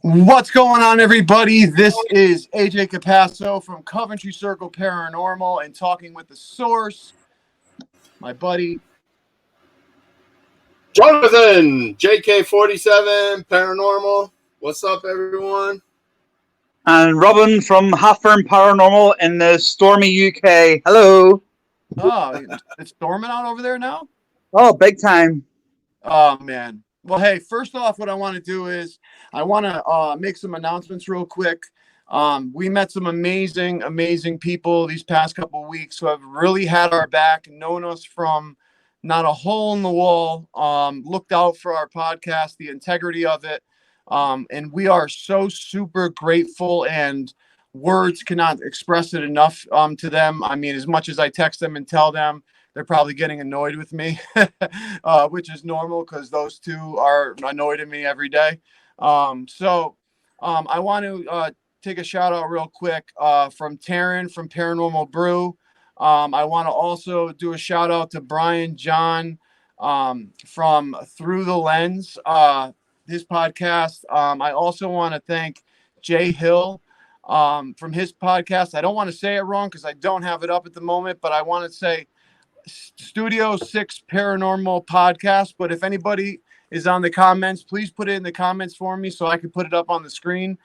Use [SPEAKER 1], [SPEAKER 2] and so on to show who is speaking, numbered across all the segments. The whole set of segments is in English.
[SPEAKER 1] What's going on, everybody? This is AJ Capasso from Coventry Circle Paranormal and Talking with the Source. My buddy
[SPEAKER 2] Jonathan, JK47 Paranormal. What's up, everyone?
[SPEAKER 3] And Robin from Halfern Paranormal in the stormy UK. Hello.
[SPEAKER 1] Oh, it's storming out over there now?
[SPEAKER 3] Oh, big time.
[SPEAKER 1] Oh, man. Well, hey, first off, what I want to do is I want to make some announcements real quick. We met some amazing people these past couple of weeks who have really had our back, known us from not a hole in the wall, looked out for our podcast, the integrity of it. And we are so super grateful, and words cannot express it enough to them. I mean, as much as I text them and tell them, they're probably getting annoyed with me, which is normal because those two are annoyed at me every day. I want to take a shout out real quick from Taryn from Paranormal Brew. I want to also do a shout out to Brian John from Through the Lens, his podcast. I also want to thank Jay Hill from his podcast. I don't want to say it wrong because I don't have it up at the moment, but I want to say Studio 6 Paranormal Podcast. But if anybody is on the comments, please put it in the comments for me so I can put it up on the screen,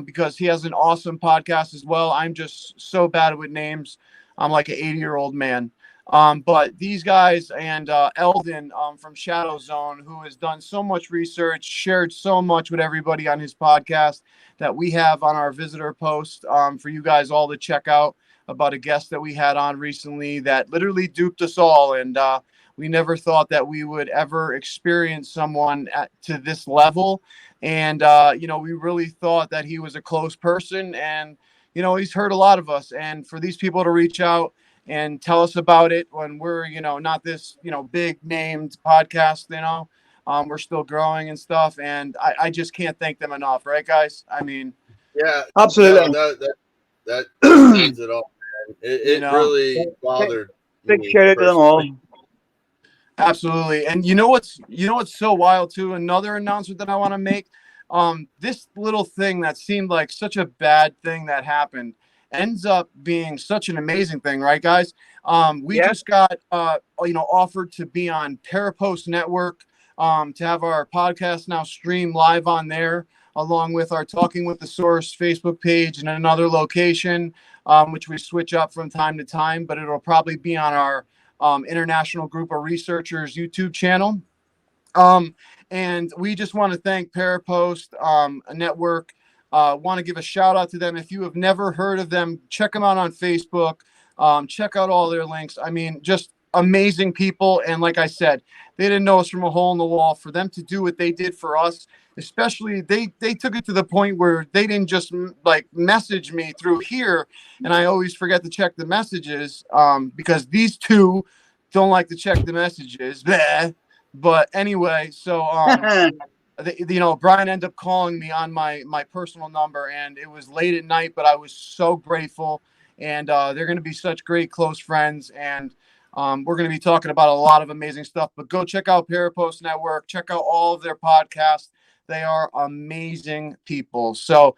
[SPEAKER 1] because he has an awesome podcast as well. I'm just so bad with names. I'm like an 80-year-old man. But these guys and Eldon from Shadow Zone, who has done so much research, shared so much with everybody on his podcast that we have on our visitor post for you guys all to check out, about a guest that we had on recently that literally duped us all. And we never thought that we would ever experience someone to this level. And, we really thought that he was a close person, and, he's hurt a lot of us. And for these people to reach out and tell us about it when we're, not this, big named podcast, we're still growing and stuff. And I just can't thank them enough. Right, guys? I mean,
[SPEAKER 2] yeah,
[SPEAKER 3] absolutely.
[SPEAKER 2] No, that ends it all. It really bothered
[SPEAKER 3] big
[SPEAKER 2] me.
[SPEAKER 3] Shout out to them all.
[SPEAKER 1] Absolutely. And you know what's so wild too? Another announcement that I want to make. This little thing that seemed like such a bad thing that happened ends up being such an amazing thing, right, guys? We just got offered to be on Parapost Network, to have our podcast now stream live on there, along with our Talking with the Source Facebook page and another location, which we switch up from time to time, but it'll probably be on our International Group of Researchers YouTube channel. And we just want to thank Parapost Network. Want to give a shout out to them. If you have never heard of them, check them out on Facebook. Check out all their links. I mean, just amazing people. And like I said, they didn't know us from a hole in the wall. For them to do what they did for us, especially they took it to the point where they didn't just like message me through here, and I always forget to check the messages because these two don't like to check the messages. Bleh. But anyway, so Brian ended up calling me on my personal number, and it was late at night, but I was so grateful. And they're going to be such great close friends, and we're going to be talking about a lot of amazing stuff. But go check out Parapost Network. Check out all of their podcasts. They are amazing people. So,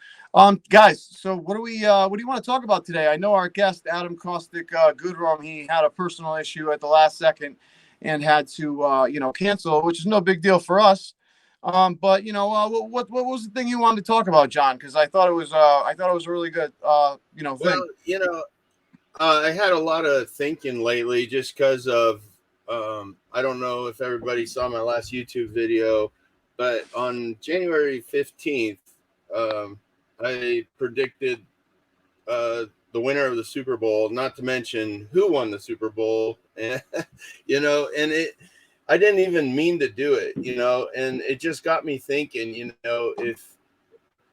[SPEAKER 1] guys, so what do you want to talk about today? I know our guest, Adam Caustic Goodrum, he had a personal issue at the last second and had to, cancel, which is no big deal for us. But what was the thing you wanted to talk about, John? Because I thought it was a really good, thing.
[SPEAKER 2] Well, I had a lot of thinking lately just because of, I don't know if everybody saw my last YouTube video, but on January 15th, I predicted the winner of the Super Bowl, not to mention who won the Super Bowl. And, I didn't even mean to do it, and it just got me thinking, if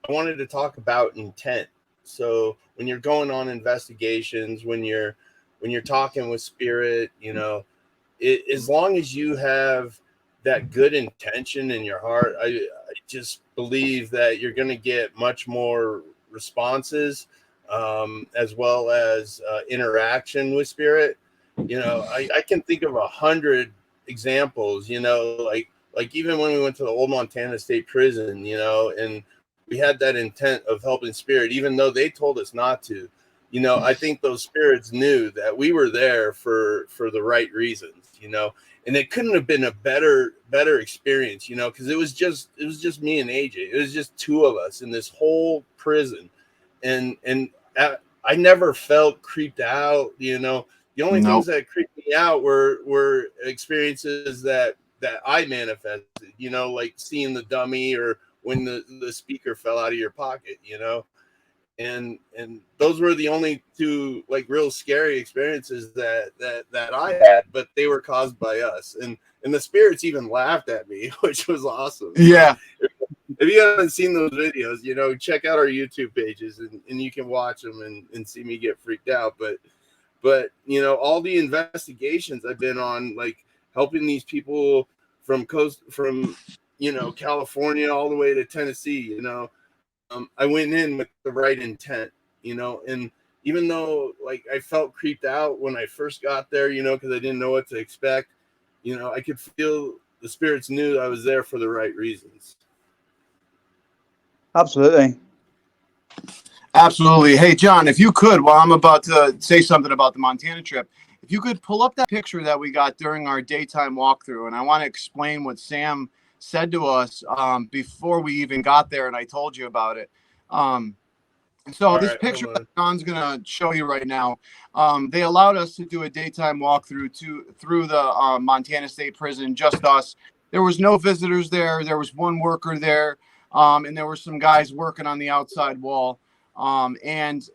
[SPEAKER 2] I wanted to talk about intent. So when you're going on investigations, when you're talking with spirit, as long as you have that good intention in your heart, I just believe that you're going to get much more responses, as well as interaction with spirit. I can think of 100 examples, like even when we went to the old Montana State Prison, and we had that intent of helping spirit, even though they told us not to. You know, I think those spirits knew that we were there for the right reasons, you know, and it couldn't have been a better experience, you know, because it was just me and AJ. It was just two of us in this whole prison, and I never felt creeped out, you know. The only
[SPEAKER 1] Nope.
[SPEAKER 2] things that creeped me out were experiences that I manifested, you know, like seeing the dummy or when the speaker fell out of your pocket, you know. And those were the only two like real scary experiences that I had, but they were caused by us. And the spirits even laughed at me, which was awesome.
[SPEAKER 1] Yeah.
[SPEAKER 2] If you haven't seen those videos, you know, check out our YouTube pages and you can watch them and see me get freaked out. But you know, all the investigations I've been on, like helping these people from you know, California all the way to Tennessee, you know, I went in with the right intent, you know, and even though like I felt creeped out when I first got there, you know, because I didn't know what to expect, you know, I could feel the spirits knew I was there for the right reasons.
[SPEAKER 3] Absolutely.
[SPEAKER 1] Absolutely. Hey, John, if you could, while I'm about to say something about the Montana trip, if you could pull up that picture that we got during our daytime walkthrough, and I want to explain what Sam said to us before we even got there, and I told you about it. So
[SPEAKER 2] All
[SPEAKER 1] this
[SPEAKER 2] right,
[SPEAKER 1] picture
[SPEAKER 2] hold
[SPEAKER 1] that
[SPEAKER 2] on.
[SPEAKER 1] John's gonna show you right now, they allowed us to do a daytime walkthrough through the Montana State Prison, just us. There was no visitors there. There was one worker there, and there were some guys working on the outside wall. And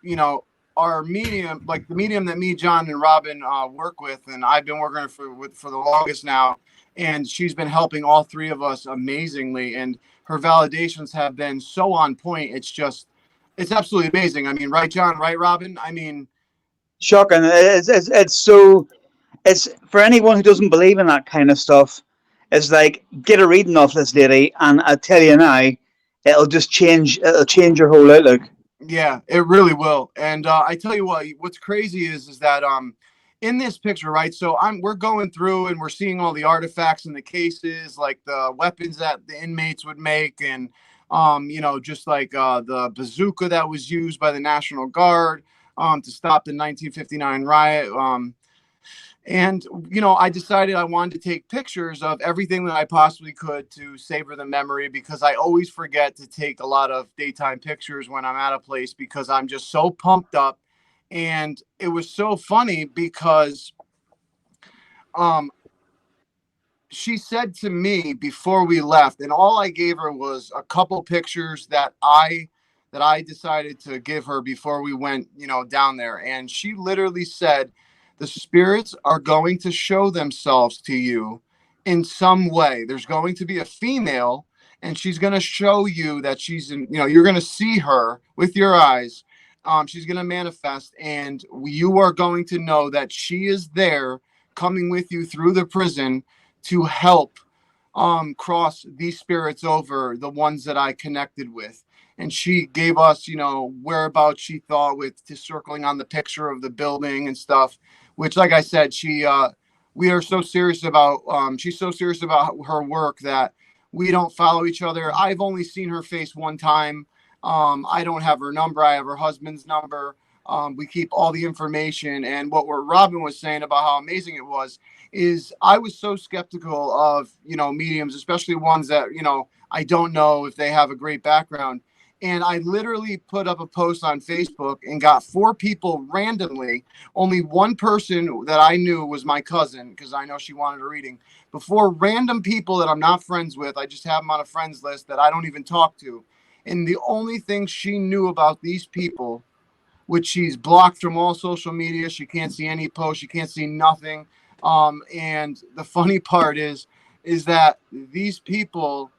[SPEAKER 1] you know, our medium, like the medium that me, John, and Robin work with, and I've been working for the longest now, and she's been helping all three of us amazingly, and her validations have been so on point. It's absolutely amazing. I mean, right, John? Right, Robin? I mean,
[SPEAKER 3] Shocking. It's so, it's for anyone who doesn't believe in that kind of stuff. It's like get a reading off this lady, and I tell you now, it'll change your whole outlook.
[SPEAKER 1] yeah, it really will. And I tell you what, what's crazy is that in this picture, right? So we're going through and we're seeing all the artifacts in the cases, like the weapons that the inmates would make, and you know, just like the bazooka that was used by the National Guard to stop the 1959 riot. And, you know, I decided I wanted to take pictures of everything that I possibly could to savor the memory, because I always forget to take a lot of daytime pictures when I'm at a place because I'm just so pumped up. And it was so funny because um, she said to me before we left, and all I gave her was a couple pictures that I decided to give her before we went, you know, down there. And she literally said, the spirits are going to show themselves to you in some way. There's going to be a female, and she's going to show you that she's in, you know, you're going to see her with your eyes. She's going to manifest, and you are going to know that she is there coming with you through the prison to help cross these spirits over, the ones that I connected with. And she gave us, you know, whereabouts she thought, with to circling on the picture of the building and stuff, which, like I said, we are so serious about, she's so serious about her work that we don't follow each other. I've only seen her face one time. I don't have her number. I have her husband's number. We keep all the information. And what Robin was saying about how amazing it was is I was so skeptical of, you know, mediums, especially ones that, you know, I don't know if they have a great background. And I literally put up a post on Facebook and got 4 people randomly. Only one person that I knew was my cousin, because I know she wanted a reading. Before, random people that I'm not friends with, I just have them on a friends list that I don't even talk to. And the only thing she knew about these people, which she's blocked from all social media, she can't see any posts, she can't see nothing. And the funny part is that these people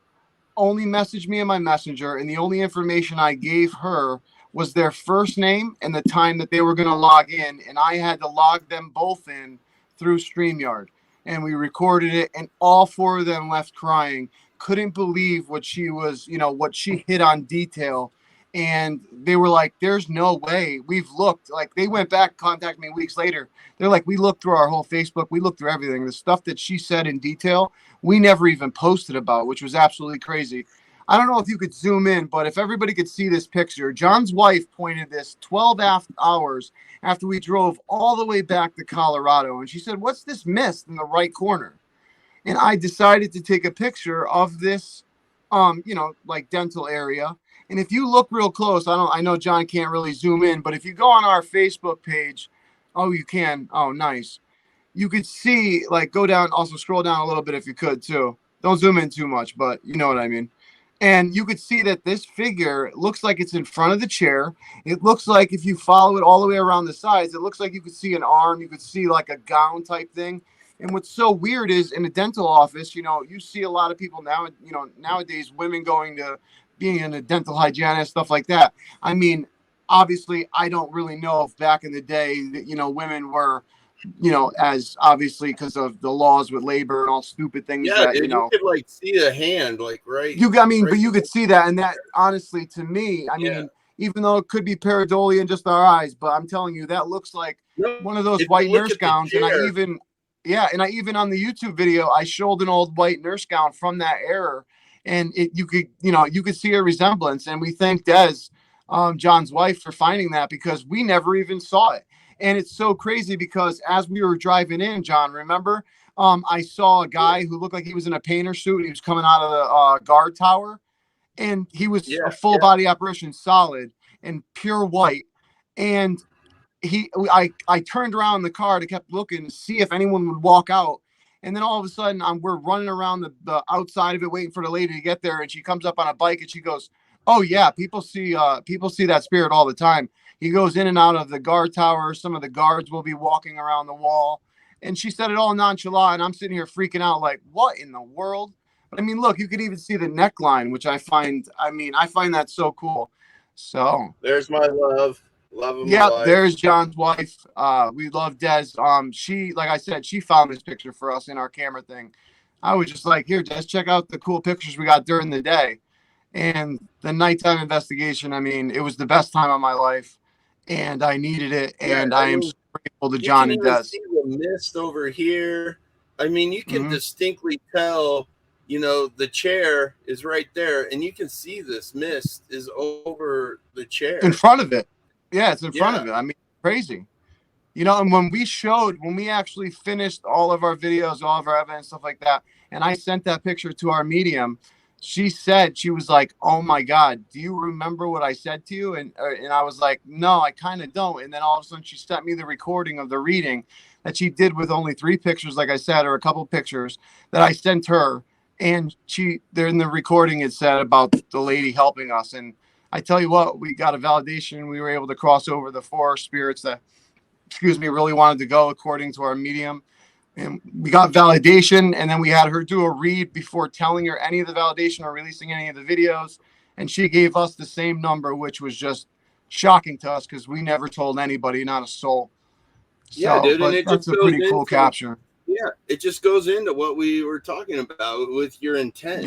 [SPEAKER 1] only messaged me in my messenger, and the only information I gave her was their first name and the time that they were going to log in, and I had to log them both in through StreamYard. And we recorded it, and all 4 of them left crying, couldn't believe what she was, you know, what she hit on detail. And they were like, there's no way. We've looked. Like, they went back, contacted me weeks later. They're like, we looked through our whole Facebook, we looked through everything. The stuff that she said in detail, we never even posted about, which was absolutely crazy. I don't know if you could zoom in, but if everybody could see this picture, John's wife pointed this 12 hours after we drove all the way back to Colorado. And she said, "What's this mist in the right corner?" And I decided to take a picture of this, like dental area. And if you look real close, I know John can't really zoom in, but if you go on our Facebook page, oh, you can. Oh, nice. You could see, like, go down, also scroll down a little bit if you could too. Don't zoom in too much, but you know what I mean. And you could see that this figure looks like it's in front of the chair. It looks like if you follow it all the way around the sides, it looks like you could see an arm. You could see like a gown type thing. And what's so weird is in a dental office, you see a lot of people now, nowadays, women going to being in a dental hygienist, stuff like that. I mean, obviously, I don't really know if back in the day that, women were, as obviously because of the laws with labor and all stupid things
[SPEAKER 2] Yeah,
[SPEAKER 1] that,
[SPEAKER 2] dude, you could like see the hand, like right.
[SPEAKER 1] but you could see that. And that, honestly, to me, I mean, even though it could be pareidolia in just our eyes, but I'm telling you, that looks like one of those white nurse gowns. And I even on the YouTube video, I showed an old white nurse gown from that era, and you could see a resemblance. And we thank Des, John's wife, for finding that, because we never even saw it. And it's so crazy because as we were driving in, John, remember, I saw a guy who looked like he was in a painter suit. He was coming out of the guard tower, and he was a full body apparition, solid and pure white. And I turned around in the car to kept looking to see if anyone would walk out. And then all of a sudden, we're running around the outside of it, waiting for the lady to get there. And she comes up on a bike and she goes, "Oh yeah, people see that spirit all the time. He goes in and out of the guard tower. Some of the guards will be walking around the wall." And she said it all nonchalant, and I'm sitting here freaking out, like, what in the world? But I mean, look, you could even see the neckline, which I find that so cool. So
[SPEAKER 2] there's my love of my life.
[SPEAKER 1] There's John's wife. We love Des. She, like I said, she found this picture for us in our camera thing. I was just like, "Here, Des, check out the cool pictures we got during the day." And the nighttime investigation, I mean, it was the best time of my life, and I needed it. And I am so grateful to John and Des.
[SPEAKER 2] See the mist over here. I mean, you can distinctly tell, the chair is right there, and you can see this mist is over the chair.
[SPEAKER 1] In front of it. Yeah, it's in front of it. I mean, crazy. And when we actually finished all of our videos, all of our evidence, stuff like that, and I sent that picture to our medium, she was like, "Oh my God, do you remember what I said to you?" And I was like, "No, I kind of don't." And then all of a sudden she sent me the recording of the reading that she did with only 3 pictures, like I said, or a couple pictures that I sent her. And there in the recording, it said about the lady helping us. And I tell you what, we got a validation. We were able to cross over the 4 spirits that, really wanted to go according to our medium. And we got validation, and then we had her do a read before telling her any of the validation or releasing any of the videos. And she gave us the same number, which was just shocking to us because we never told anybody, not a soul.
[SPEAKER 2] Yeah, dude,
[SPEAKER 1] but that's a pretty cool capture.
[SPEAKER 2] Yeah, it just goes into what we were talking about with your intent,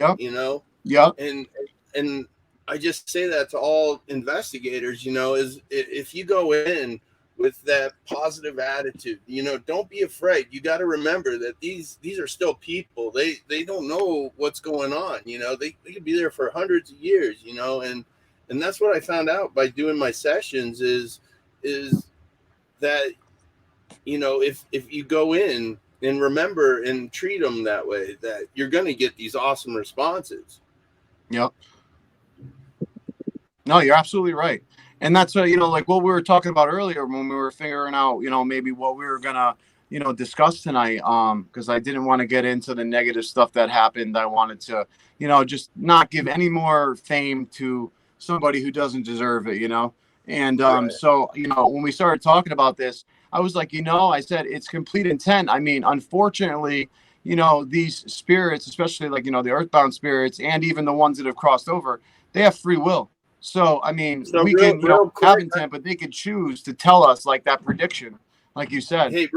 [SPEAKER 1] Yep.
[SPEAKER 2] And I just say that to all investigators, is if you go in with that positive attitude, don't be afraid. You got to remember that these are still people. They don't know what's going on. They could be there for hundreds of years, and that's what I found out by doing my sessions is that, if you go in and remember and treat them that way, that you're going to get these awesome responses.
[SPEAKER 1] Yep. No, you're absolutely right. And that's like what we were talking about earlier when we were figuring out, maybe what we were gonna, discuss tonight. Because I didn't want to get into the negative stuff that happened. I wanted to, just not give any more fame to somebody who doesn't deserve it, And so, when we started talking about this, I was like, I said it's complete intent. I mean, unfortunately, these spirits, especially like, the earthbound spirits and even the ones that have crossed over, they have free will. So, I mean, we can have intent, but they could choose to tell us like that prediction, like you said.
[SPEAKER 2] Hey,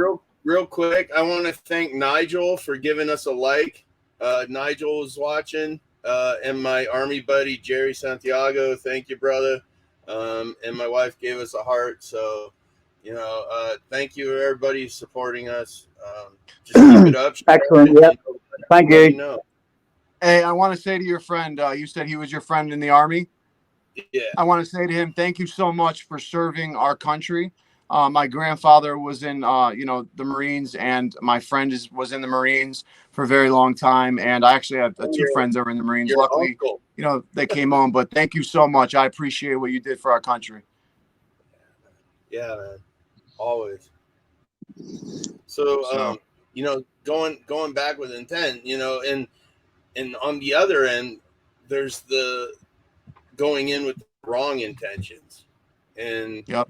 [SPEAKER 2] real quick, I want to thank Nigel for giving us a like. Nigel was watching, and my army buddy, Jerry Santiago. Thank you, brother. And my wife gave us a heart. So, thank you, everybody supporting us. Just keep it up.
[SPEAKER 3] Excellent. Yep. Thank you.
[SPEAKER 1] Hey, I want to say to your friend, you said he was your friend in the Army.
[SPEAKER 2] Yeah.
[SPEAKER 1] I want to say to him, thank you so much for serving our country. My grandfather was in, the Marines, and my friend was in the Marines for a very long time. And I actually have two
[SPEAKER 2] Your,
[SPEAKER 1] friends that were in the Marines.
[SPEAKER 2] your
[SPEAKER 1] Luckily,
[SPEAKER 2] uncle.
[SPEAKER 1] they came home. But thank you so much. I appreciate what you did for our country.
[SPEAKER 2] Yeah, man. Always. So,
[SPEAKER 1] So,
[SPEAKER 2] going back with intent, and on the other end, there's the going in with the wrong intentions, and
[SPEAKER 1] yep.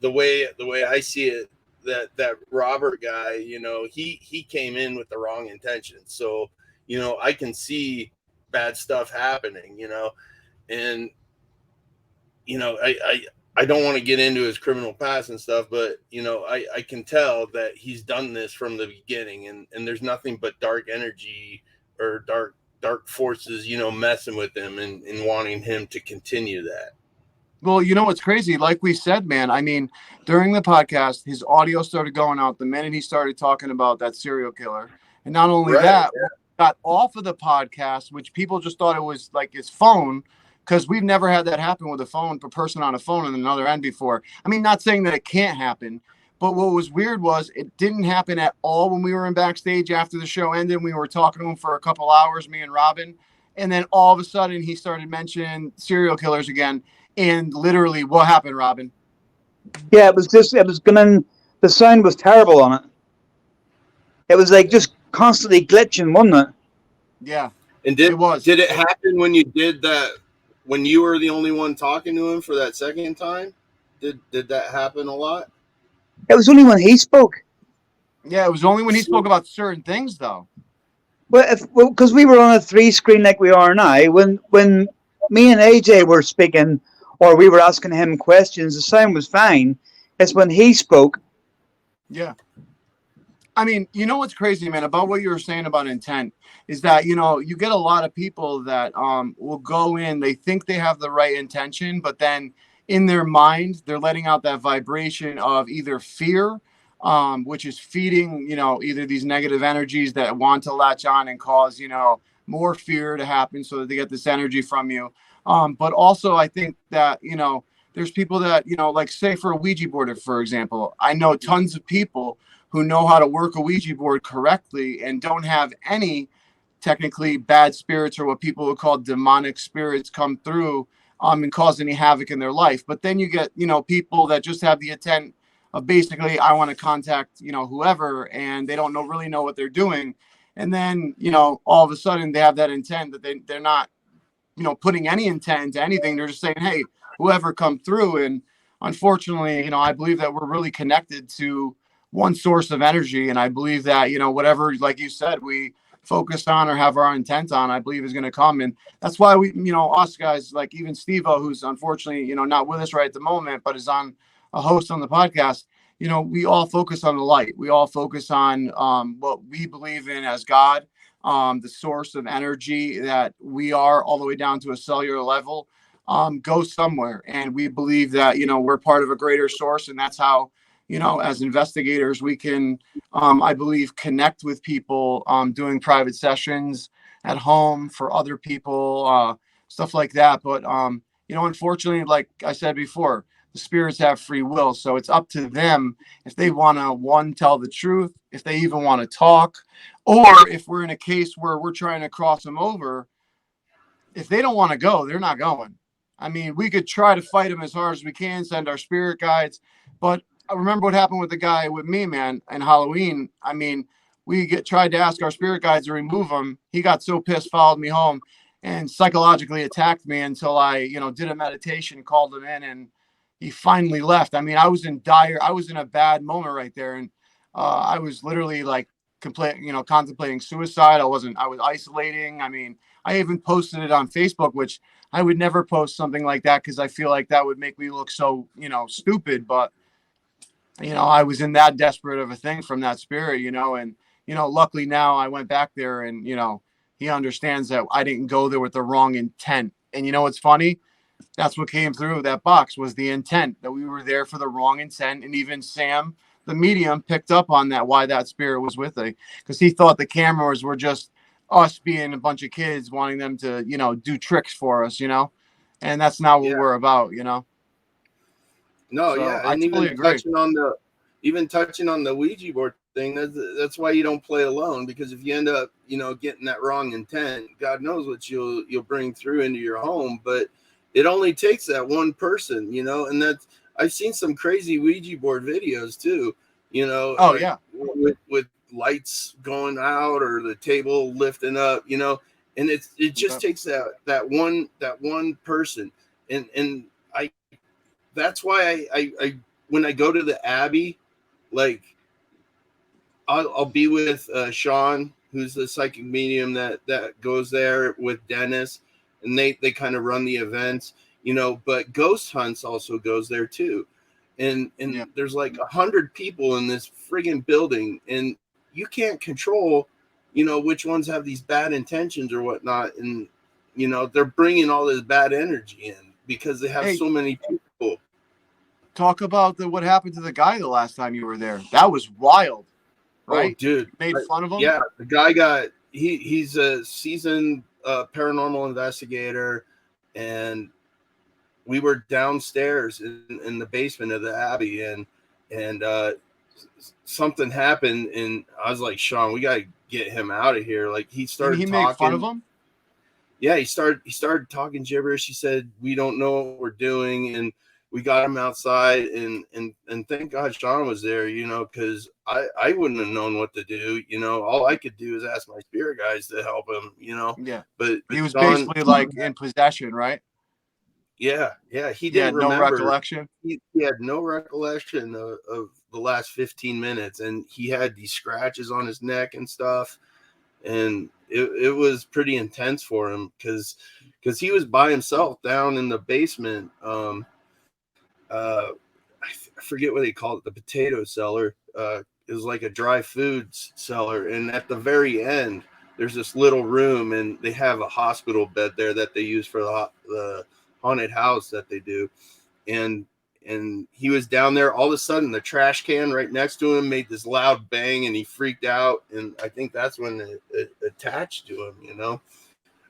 [SPEAKER 2] the way I see it, that Robert guy, he came in with the wrong intentions. So, I can see bad stuff happening, and I don't want to get into his criminal past and stuff, but I can tell that he's done this from the beginning, and there's nothing but dark energy or dark forces, messing with him and wanting him to continue that.
[SPEAKER 1] Well, you know what's crazy? Like we said, man, I mean, during the podcast, his audio started going out the minute he started talking about that serial killer. And not only
[SPEAKER 2] Right.
[SPEAKER 1] that, when he got off of the podcast, which people just thought it was like his phone, because we've never had that happen with a person on a phone on another end before. I mean, not saying that it can't happen, but what was weird was it didn't happen at all when we were in backstage after the show ended. We were talking to him for a couple hours, me and Robin. And then all of a sudden, he started mentioning serial killers again. And literally, what happened, Robin?
[SPEAKER 3] Yeah, it was going. The sound was terrible on it. It was like just constantly glitching, wasn't it?
[SPEAKER 1] Yeah,
[SPEAKER 2] And
[SPEAKER 1] it was.
[SPEAKER 2] did it happen when you did that, when you were the only one talking to him for that second time? Did that happen a lot?
[SPEAKER 3] It was only when he spoke.
[SPEAKER 1] Yeah, it was only when he spoke about certain things, though.
[SPEAKER 3] Well, because we were on a three screen like we are now. When me and AJ were speaking, or we were asking him questions, the sound was fine. It's when he spoke.
[SPEAKER 1] Yeah. I mean, you know what's crazy, man, about what you were saying about intent is that, you get a lot of people that will go in, they think they have the right intention, but then in their mind, they're letting out that vibration of either fear, which is feeding, either these negative energies that want to latch on and cause, more fear to happen so that they get this energy from you. But also, I think that, there's people that, like say for a Ouija board, for example, I know tons of people who know how to work a Ouija board correctly and don't have any technically bad spirits or what people would call demonic spirits come through and cause any havoc in their life. But then you get, people that just have the intent of basically, I want to contact, whoever, and they don't really know what they're doing. And then, all of a sudden they have that intent that they're not, putting any intent into anything. They're just saying, hey, whoever come through. And unfortunately, I believe that we're really connected to one source of energy. And I believe that, whatever, like you said, we focus on or have our intent on, I believe is going to come. And that's why we, us guys, like even Steve-O, who's unfortunately, not with us right at the moment, but is on a host on the podcast, we all focus on the light. We all focus on what we believe in as God, the source of energy that we are all the way down to a cellular level, go somewhere. And we believe that, we're part of a greater source. And that's how, as investigators, we can, I believe, connect with people doing private sessions at home for other people, stuff like that. But, unfortunately, like I said before, the spirits have free will. So it's up to them if they want to, one, tell the truth, if they even want to talk, or if we're in a case where we're trying to cross them over, if they don't want to go, they're not going. I mean, we could try to fight them as hard as we can, send our spirit guides. But I remember what happened with the guy with me, man, and Halloween. I mean, tried to ask our spirit guides to remove him. He got so pissed, followed me home, and psychologically attacked me until I, did a meditation, called him in, and he finally left. I mean, I was in a bad moment right there. And I was literally like, contemplating suicide. I was isolating. I mean, I even posted it on Facebook, which I would never post something like that because I feel like that would make me look so, stupid. But, I was in that desperate of a thing from that spirit, and, luckily now I went back there and, he understands that I didn't go there with the wrong intent. And what's funny? That's what came through that box was the intent, that we were there for the wrong intent. And even Sam, the medium, picked up on that, why that spirit was with it, because he thought the cameras were just us being a bunch of kids wanting them to, do tricks for us, and that's not what
[SPEAKER 2] Yeah.
[SPEAKER 1] we're about,
[SPEAKER 2] No,
[SPEAKER 1] So
[SPEAKER 2] yeah,
[SPEAKER 1] I
[SPEAKER 2] and
[SPEAKER 1] totally
[SPEAKER 2] even
[SPEAKER 1] agree.
[SPEAKER 2] touching on the Ouija board thing. That's why you don't play alone, because if you end up, getting that wrong intent, God knows what you'll bring through into your home. But it only takes that one person, and that's I've seen some crazy Ouija board videos too,
[SPEAKER 1] Oh
[SPEAKER 2] like
[SPEAKER 1] yeah.
[SPEAKER 2] with lights going out or the table lifting up, and it just takes that one person, and I that's why I when I go to the Abbey, like I'll be with Sean, who's the psychic medium that goes there with Dennis, and they kind of run the events, But Ghost Hunts also goes there too,
[SPEAKER 1] Yeah.
[SPEAKER 2] and there's like 100 people in this friggin' building, and you can't control, which ones have these bad intentions or whatnot, and they're bringing all this bad energy in because they have
[SPEAKER 1] Hey,
[SPEAKER 2] so many people.
[SPEAKER 1] talk about what happened to the guy the last time you were there. That was wild,
[SPEAKER 2] Oh,
[SPEAKER 1] right?
[SPEAKER 2] dude.
[SPEAKER 1] You made fun of him.
[SPEAKER 2] Yeah, the guy he's a seasoned paranormal investigator, and we were downstairs in the basement of the Abbey, and something happened, and I was like, Sean, we gotta get him out of here. Like he
[SPEAKER 1] Didn't
[SPEAKER 2] started
[SPEAKER 1] he make fun of
[SPEAKER 2] talking.
[SPEAKER 1] him?
[SPEAKER 2] Yeah, he started talking gibberish. He said, we don't know what we're doing, and we got him outside, and thank God Sean was there, because I wouldn't have known what to do. All I could do is ask my spirit guys to help him.
[SPEAKER 1] Yeah.
[SPEAKER 2] But
[SPEAKER 1] He was
[SPEAKER 2] Sean,
[SPEAKER 1] basically like in possession, right?
[SPEAKER 2] yeah, he
[SPEAKER 1] He
[SPEAKER 2] didn't
[SPEAKER 1] had no
[SPEAKER 2] remember.
[SPEAKER 1] recollection.
[SPEAKER 2] He had no recollection of the last 15 minutes, and he had these scratches on his neck and stuff, and it was pretty intense for him because he was by himself down in the basement. I forget what they call it, the potato cellar. It was like a dry foods cellar, and at the very end, there's this little room, and they have a hospital bed there that they use for the haunted house that they do, and he was down there. All of a sudden, the trash can right next to him made this loud bang, and he freaked out, and I think that's when it attached to him.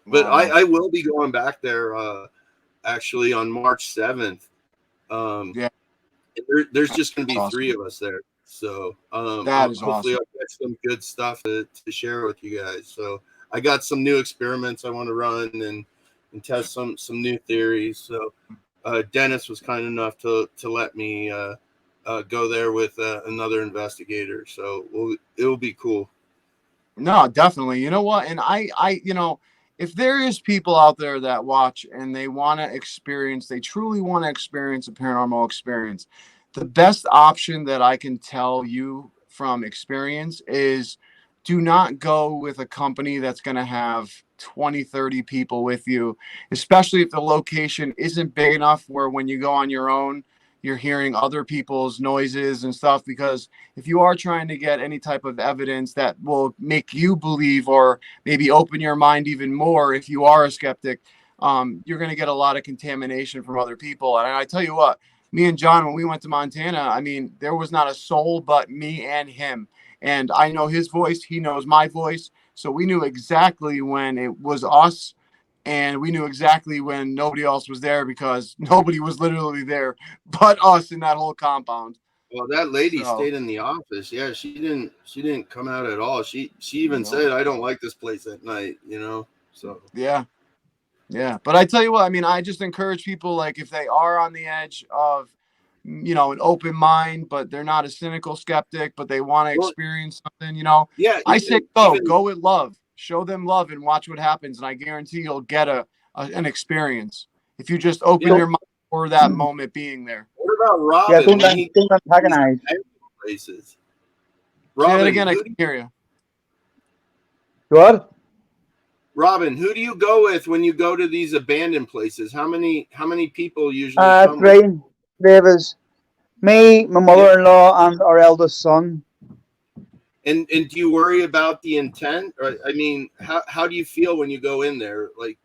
[SPEAKER 2] But
[SPEAKER 1] Wow.
[SPEAKER 2] I will be going back there actually on March 7th. Um,
[SPEAKER 1] Yeah.
[SPEAKER 2] there's just going to
[SPEAKER 1] That's
[SPEAKER 2] be three
[SPEAKER 1] awesome.
[SPEAKER 2] of us there. So
[SPEAKER 1] That is
[SPEAKER 2] hopefully
[SPEAKER 1] awesome.
[SPEAKER 2] I'll get some good stuff to share with you guys. So I got some new experiments I want to run and test some new theories. So Dennis was kind enough to let me go there with another investigator. So it will be cool.
[SPEAKER 1] No, definitely. You know what? And if there is people out there that watch and they want to experience, they truly want to experience a paranormal experience, the best option that I can tell you from experience is do not go with a company that's going to have 20, 30 people with you, especially if the location isn't big enough where when you go on your own, you're hearing other people's noises and stuff because if you are trying to get any type of evidence that will make you believe or maybe open your mind even more if you are a skeptic, you're going to get a lot of contamination from other people. And I tell you what, me and John, when we went to Montana, I mean, there was not a soul but me and him. And I know his voice, he knows my voice. So we knew exactly when it was us and we knew exactly when nobody else was there because nobody was literally there but us in that whole compound.
[SPEAKER 2] Well, that lady
[SPEAKER 1] So,
[SPEAKER 2] stayed in the office. Yeah, she didn't come out at all. She even
[SPEAKER 1] no.
[SPEAKER 2] said, I don't like this place at night. So
[SPEAKER 1] Yeah. Yeah. But I tell you what, I mean, I just encourage people like if they are on the edge of, an open mind, but they're not a cynical skeptic, but they want to
[SPEAKER 2] well,
[SPEAKER 1] experience something,
[SPEAKER 2] yeah,
[SPEAKER 1] I say
[SPEAKER 2] even
[SPEAKER 1] go with love, show them love and watch what happens. And I guarantee you'll get an experience if you just open
[SPEAKER 2] yeah.
[SPEAKER 1] your mind for that moment being there.
[SPEAKER 2] What about
[SPEAKER 3] Yeah,
[SPEAKER 2] Robin when he
[SPEAKER 3] don't
[SPEAKER 2] these
[SPEAKER 3] antagonize.
[SPEAKER 2] abandoned places?
[SPEAKER 1] Say that
[SPEAKER 2] Robin,
[SPEAKER 1] again. I can hear you.
[SPEAKER 3] What?
[SPEAKER 2] Who do you go with when you go to these abandoned places? How many people usually come with?
[SPEAKER 3] Three. Three of us. Me, my
[SPEAKER 2] Yeah.
[SPEAKER 3] mother-in-law, and our eldest son.
[SPEAKER 2] And do you worry about the intent? Or I mean, how do you feel when you go in there? Like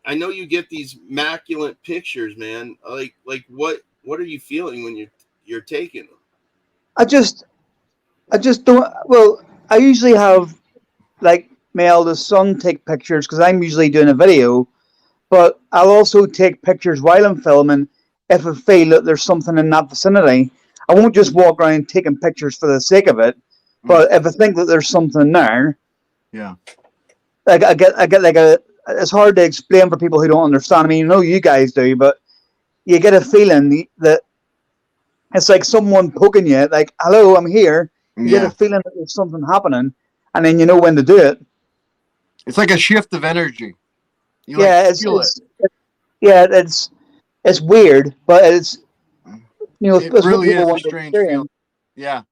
[SPEAKER 2] I know you get these immaculate pictures, man. Like what are you feeling when you're taking them?
[SPEAKER 3] I just don't. Well, I usually have like my eldest son take pictures because I'm usually doing a video, but I'll also take pictures while I'm filming if I feel that there's something in that vicinity. I won't just walk around taking pictures for the sake of it, but if I think that there's something there,
[SPEAKER 1] Yeah.
[SPEAKER 3] like I get like a. It's hard to explain for people who don't understand. I mean, you guys do, but you get a feeling that it's like someone poking you, like, "Hello, I'm here." You get a
[SPEAKER 1] Yeah.
[SPEAKER 3] feeling that there's something happening, and then you know when to do it.
[SPEAKER 1] It's like a shift of energy. You like
[SPEAKER 3] Yeah,
[SPEAKER 1] feel it.
[SPEAKER 3] yeah, it's weird, but it's
[SPEAKER 1] It
[SPEAKER 3] it's what
[SPEAKER 1] really
[SPEAKER 3] people
[SPEAKER 1] is a
[SPEAKER 3] want to
[SPEAKER 1] strange feeling.
[SPEAKER 3] experience.
[SPEAKER 1] Yeah.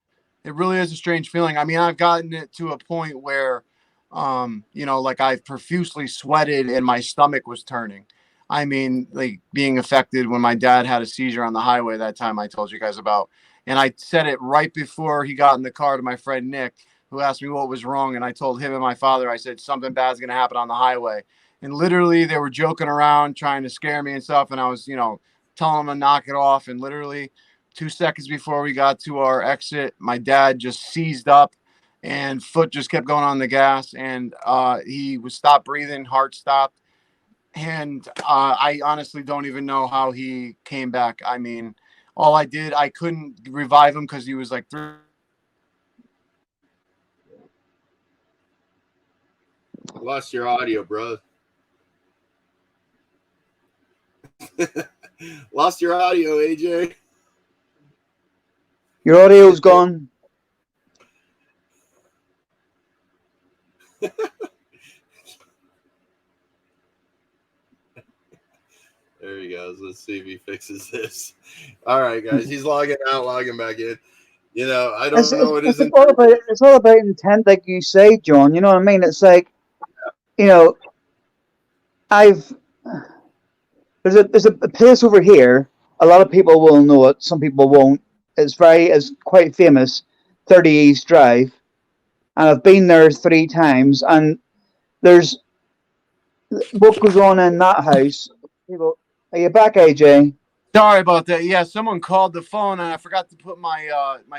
[SPEAKER 1] It really is a strange feeling. I mean, I've gotten it to a point where, like I've profusely sweated and my stomach was turning. I mean, like being affected when my dad had a seizure on the highway that time I told you guys about. And I said it right before he got in the car to my friend Nick, who asked me what was wrong. And I told him and my father, I said, something bad's going to happen on the highway. And literally, they were joking around, trying to scare me and stuff. And I was, telling them to knock it off. And literally, 2 seconds before we got to our exit, my dad just seized up and foot just kept going on the gas, and he was stopped breathing, heart stopped. And I honestly don't even know how he came back. I mean, all I did, I couldn't revive him because he was like
[SPEAKER 2] Lost your audio, bro. Lost your audio, AJ.
[SPEAKER 3] Your audio's gone.
[SPEAKER 2] There he goes. Let's see if he fixes this. All right, guys. He's logging out, logging back in. I don't know what his intent is.
[SPEAKER 3] It's all about intent, like you say, John. You know what I mean? It's like, I've there's a place over here. A lot of people will know it. Some people won't. It's quite famous, 30 East Drive, and I've been there 3 times. And there's what goes on in that house. People, are you back, AJ?
[SPEAKER 1] Sorry about that. Yeah, someone called the phone, and I forgot to put my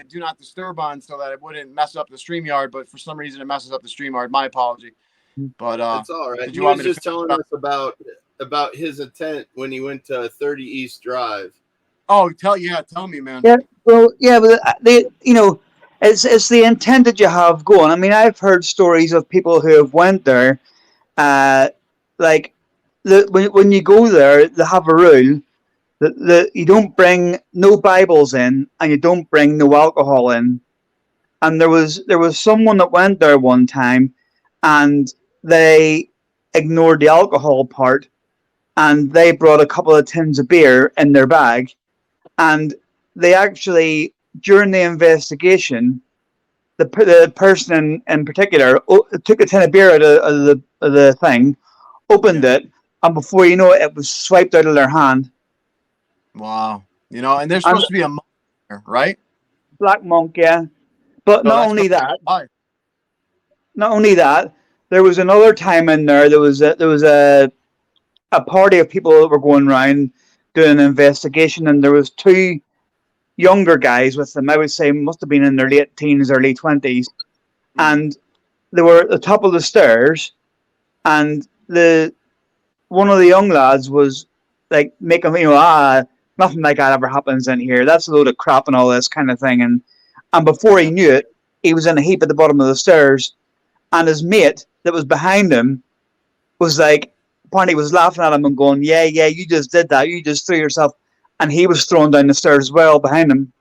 [SPEAKER 1] do not disturb on so that it wouldn't mess up the StreamYard. But for some reason, it messes up the StreamYard. My apology. But
[SPEAKER 2] It's all right.
[SPEAKER 1] did you
[SPEAKER 2] He
[SPEAKER 1] want
[SPEAKER 2] was
[SPEAKER 1] me to
[SPEAKER 2] just telling us about his intent when he went to 30 East Drive.
[SPEAKER 1] Oh, tell me, man.
[SPEAKER 3] Yeah. Well, yeah, but it's the intent that you have going. I mean, I've heard stories of people who have went there. Like when you go there, they have a rule that you don't bring no Bibles in and you don't bring no alcohol in. And there was someone that went there one time, and they ignored the alcohol part, and they brought a couple of tins of beer in their bag, and they actually during the investigation, the person in particular took a tin of beer out of the thing, opened it, and before you know it, it was swiped out of their hand.
[SPEAKER 1] Wow. And there's
[SPEAKER 3] And
[SPEAKER 1] supposed to be a monk there, right?
[SPEAKER 3] Black Monk, yeah. But
[SPEAKER 1] So that's
[SPEAKER 3] not only that, there was another time in there. There was a party of people that were going around doing an investigation, and there was 2 younger guys with them. I would say must have been in their late teens, early 20s, and they were at the top of the stairs, and the one of the young lads was like making nothing like that ever happens in here. That's a load of crap and all this kind of thing. And before he knew it, he was in a heap at the bottom of the stairs, and his mate that was behind him was like, apparently was laughing at him and going, "Yeah, you just did that. You just threw yourself," and he was thrown down the stairs as well behind him.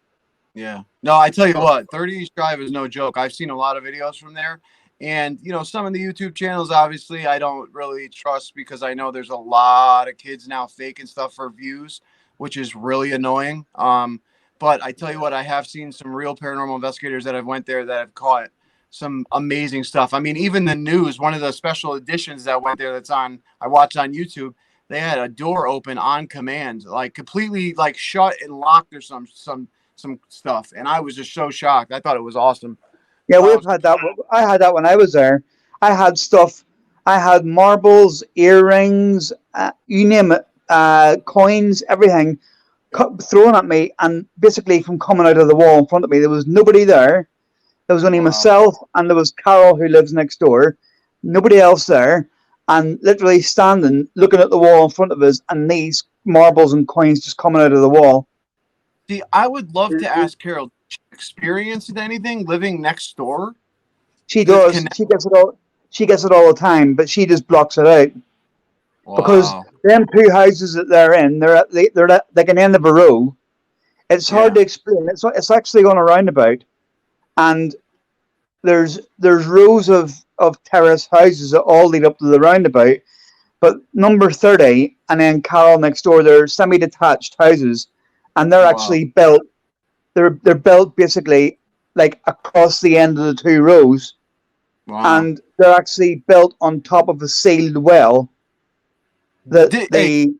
[SPEAKER 1] Yeah. No, I tell you what, 30 East Drive is no joke. I've seen a lot of videos from there. And, some of the YouTube channels, obviously, I don't really trust because I know there's a lot of kids now faking stuff for views, which is really annoying. But I tell you what, I have seen some real paranormal investigators that have went there that have caught some amazing stuff. I mean, even the news, one of the special editions that went there I watched on YouTube, they had a door open on command, like completely like shut and locked or some stuff, and I was just so shocked. I thought it was awesome.
[SPEAKER 3] Yeah, we've had that. I had that when I was there. I had stuff. I had marbles, earrings, you name it, coins, everything thrown at me, and basically from coming out of the wall in front of me, there was nobody there. There was only myself, and there was Carol who lives next door, nobody else there, and literally standing, looking at the wall in front of us, and these marbles and coins just coming out of the wall.
[SPEAKER 1] See, I would love to ask Carol, did she experienced anything living next door?
[SPEAKER 3] She
[SPEAKER 1] This
[SPEAKER 3] does.
[SPEAKER 1] connect.
[SPEAKER 3] She gets it all. She gets it all the time, but she just blocks it out because
[SPEAKER 1] Wow.
[SPEAKER 3] them two houses that they're in, they're at like an end of a row. It's hard
[SPEAKER 1] Yeah.
[SPEAKER 3] to explain. It's actually on a roundabout, and there's rows of terrace houses that all lead up to the roundabout. But number 30 and then Carol next door, they're semi-detached houses, and they're
[SPEAKER 1] Wow.
[SPEAKER 3] actually built. They're built basically like across the end of the two rows,
[SPEAKER 1] Wow.
[SPEAKER 3] and they're actually built on top of a sealed well. That
[SPEAKER 1] Hey,
[SPEAKER 3] they,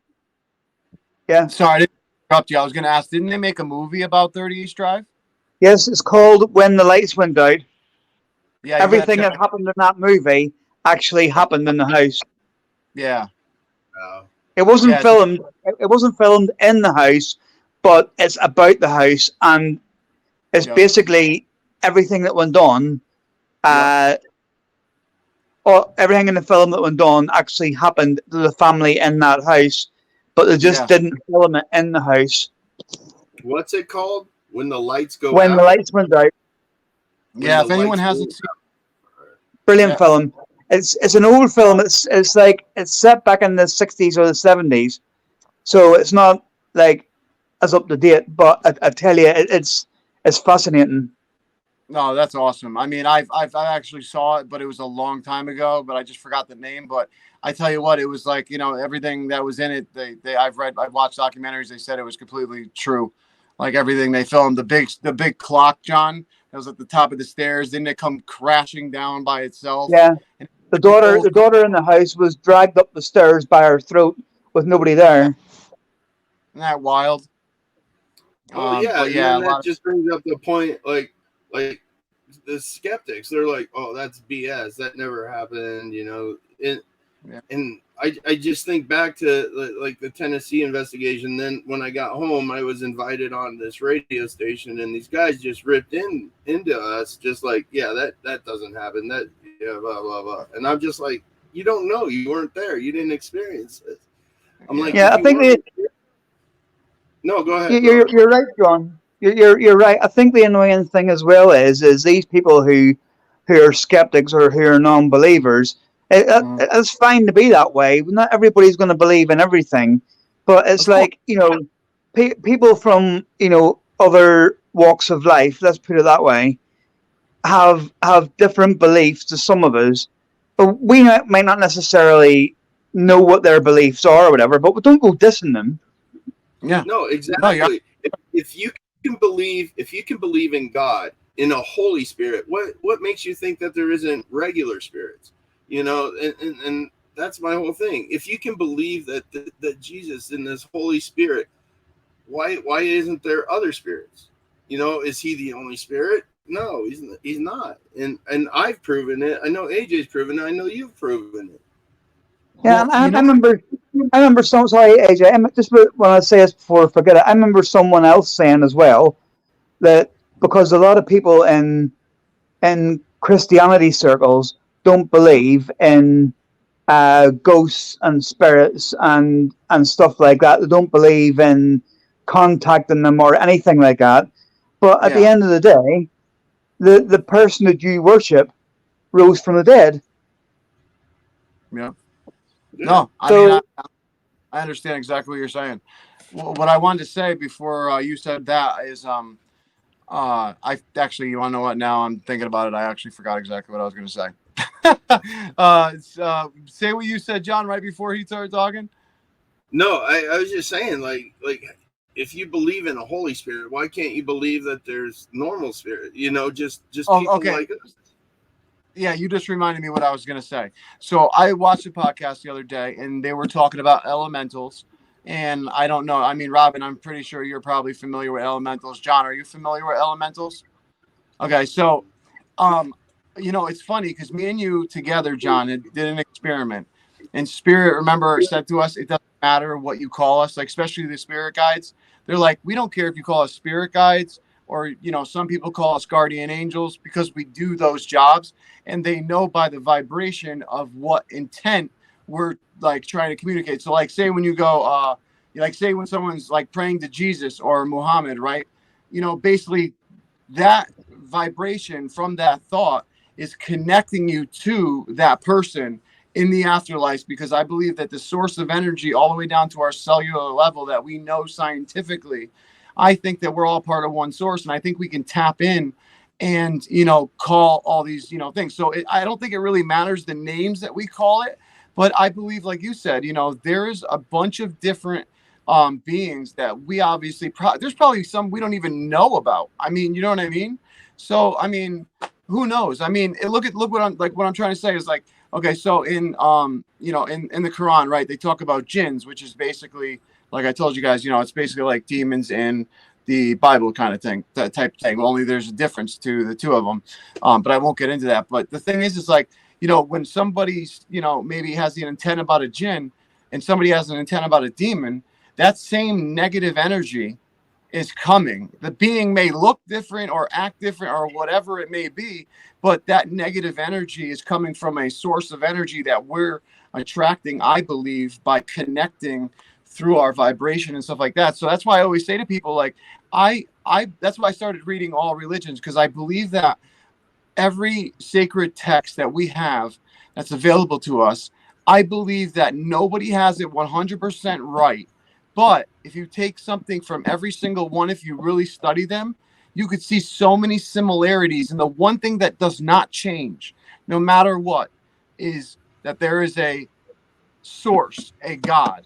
[SPEAKER 3] yeah,
[SPEAKER 1] sorry, I didn't interrupt you. I was going to ask, didn't they make a movie about 30 East Drive?
[SPEAKER 3] yes, it's called When the Lights Went Out.
[SPEAKER 1] Yeah, you got to
[SPEAKER 3] Everything
[SPEAKER 1] check.
[SPEAKER 3] that happened in that movie actually happened in the house.
[SPEAKER 1] Yeah.
[SPEAKER 3] It wasn't
[SPEAKER 1] Yeah. It's,
[SPEAKER 3] filmed. It wasn't filmed in the house, but it's about the house, and it's
[SPEAKER 1] yep.
[SPEAKER 3] basically everything that went on.
[SPEAKER 1] Yep.
[SPEAKER 3] Or everything in the film that went on actually happened to the family in that house, but they just
[SPEAKER 1] Yeah.
[SPEAKER 3] didn't film it in the house.
[SPEAKER 2] What's it called? When the lights go
[SPEAKER 3] When the
[SPEAKER 2] out?
[SPEAKER 3] lights went out,
[SPEAKER 2] When
[SPEAKER 1] Yeah.
[SPEAKER 2] the
[SPEAKER 1] If anyone
[SPEAKER 2] lights go
[SPEAKER 1] hasn't seen,
[SPEAKER 3] brilliant
[SPEAKER 1] yeah.
[SPEAKER 3] film. It's an old film. It's like it's set back in the 60s or the 70s, so it's not like as up to date. But I tell you, it's fascinating.
[SPEAKER 1] No, that's awesome. I mean, I actually saw it, but it was a long time ago. But I just forgot the name. But I tell you what, it was like, everything that was in it. I've watched documentaries. They said it was completely true. Like everything they filmed, the big clock, John, that was at the top of the stairs. Didn't it come crashing down by itself?
[SPEAKER 3] Yeah,
[SPEAKER 1] And
[SPEAKER 3] the
[SPEAKER 1] old,
[SPEAKER 3] daughter in the house was dragged up the stairs by her throat with nobody
[SPEAKER 1] yeah,
[SPEAKER 3] there.
[SPEAKER 1] isn't that wild?
[SPEAKER 2] Well, yeah,
[SPEAKER 1] But
[SPEAKER 2] and
[SPEAKER 1] yeah,
[SPEAKER 2] then
[SPEAKER 1] a
[SPEAKER 2] that
[SPEAKER 1] lot.
[SPEAKER 2] just brings up the point, like the skeptics, they're like, "Oh, that's BS. That never happened,"
[SPEAKER 1] Yeah,
[SPEAKER 2] And I just think back to like the Tennessee investigation. Then when I got home, I was invited on this radio station, and these guys just ripped into us, just like, "Yeah, that doesn't happen. That yeah, blah blah blah." And I'm just like, "You don't know. You weren't there. You didn't experience it." I'm like,
[SPEAKER 1] yeah,
[SPEAKER 3] Yeah,
[SPEAKER 2] "If
[SPEAKER 3] I
[SPEAKER 2] you
[SPEAKER 3] think
[SPEAKER 2] weren't." No, go ahead, bro.
[SPEAKER 3] you're right, John. You're right. I think the annoying thing as well is these people who are skeptics or who are non-believers.
[SPEAKER 1] mm,
[SPEAKER 3] It's fine to be that way. Not everybody's going to believe in everything, but it's
[SPEAKER 1] of course.
[SPEAKER 3] like people from other walks of life. Let's put it that way. Have different beliefs to some of us, but we might not necessarily know what their beliefs are or whatever. But we don't go dissing them.
[SPEAKER 1] Yeah,
[SPEAKER 2] No,
[SPEAKER 1] no, you're
[SPEAKER 2] exactly. If you can believe in God, in a Holy Spirit, what makes you think that there isn't regular spirits? And that's my whole thing. If you can believe that Jesus in this Holy Spirit, why isn't there other spirits? Is he the only spirit? No, he's not. And I've proven it. I know AJ's proven it. I know you've proven it.
[SPEAKER 3] Yeah,
[SPEAKER 1] well.
[SPEAKER 3] and I remember some. Sorry, AJ. Just when I say this before I forget it, I remember someone else saying as well that because a lot of people in Christianity circles don't believe in ghosts and spirits and stuff like that. They don't believe in contacting them or anything like that. But at the
[SPEAKER 1] Yeah,
[SPEAKER 3] end of the day, the person that you worship rose from the dead.
[SPEAKER 1] yeah.
[SPEAKER 2] Yeah.
[SPEAKER 1] No, I mean,
[SPEAKER 3] So
[SPEAKER 1] I understand exactly what you're saying. What I wanted to say before you said that is, I actually, you want to know what? Now I'm thinking about it. I actually forgot exactly what I was going to say. Say what you said, John, right before he started talking.
[SPEAKER 2] No, I was just saying, like if you believe in a Holy Spirit, why can't you believe that there's normal spirit? Just
[SPEAKER 1] Oh,
[SPEAKER 2] people
[SPEAKER 1] okay.
[SPEAKER 2] like us.
[SPEAKER 1] Yeah, you just reminded me what I was going to say. So I watched a podcast the other day, and they were talking about elementals. And I don't know. I mean, Robin, I'm pretty sure you're probably familiar with elementals. John, are you familiar with elementals? Okay, so it's funny because me and you together, John, did an experiment. And Spirit, remember, said to us, it doesn't matter what you call us, like especially the spirit guides. They're like, we don't care if you call us spirit guides or, you know, some people call us guardian angels because we do those jobs, and they know by the vibration of what intent we're like trying to communicate. So like say when you go, like say when someone's like praying to Jesus or Muhammad, right? You know, basically that vibration from that thought is connecting you to that person in the afterlife, because I believe that the source of energy all the way down to our cellular level that we know scientifically, I think that we're all part of one source, and I think we can tap in and, you know, call all these, you know, things. So I don't think it really matters the names that we call it, but I believe, like you said, you know, there is a bunch of different beings that we obviously there's probably some we don't even know about. I mean, you know what I mean? So I mean, who knows? I mean, look what I'm trying to say is like, okay, so in you know, in the Quran, right, they talk about jinns, which is basically, like I told you guys, you know, it's basically like demons in the Bible kind of thing, that type of thing. Only there's a difference to the two of them, but I won't get into that. But the thing is like, you know, when somebody's, you know, maybe has an intent about a jinn, and somebody has an intent about a demon, that same negative energy is coming. The being may look different or act different or whatever it may be, but that negative energy is coming from a source of energy that we're attracting, I believe, by connecting through our vibration and stuff like that. So that's why I always say to people, like, I that's why I started reading all religions, because I believe that every sacred text that we have that's available to us, I believe that nobody has it 100% right. But if you take something from every single one, if you really study them, you could see so many similarities. And the one thing that does not change, no matter what, is that there is a source, a God.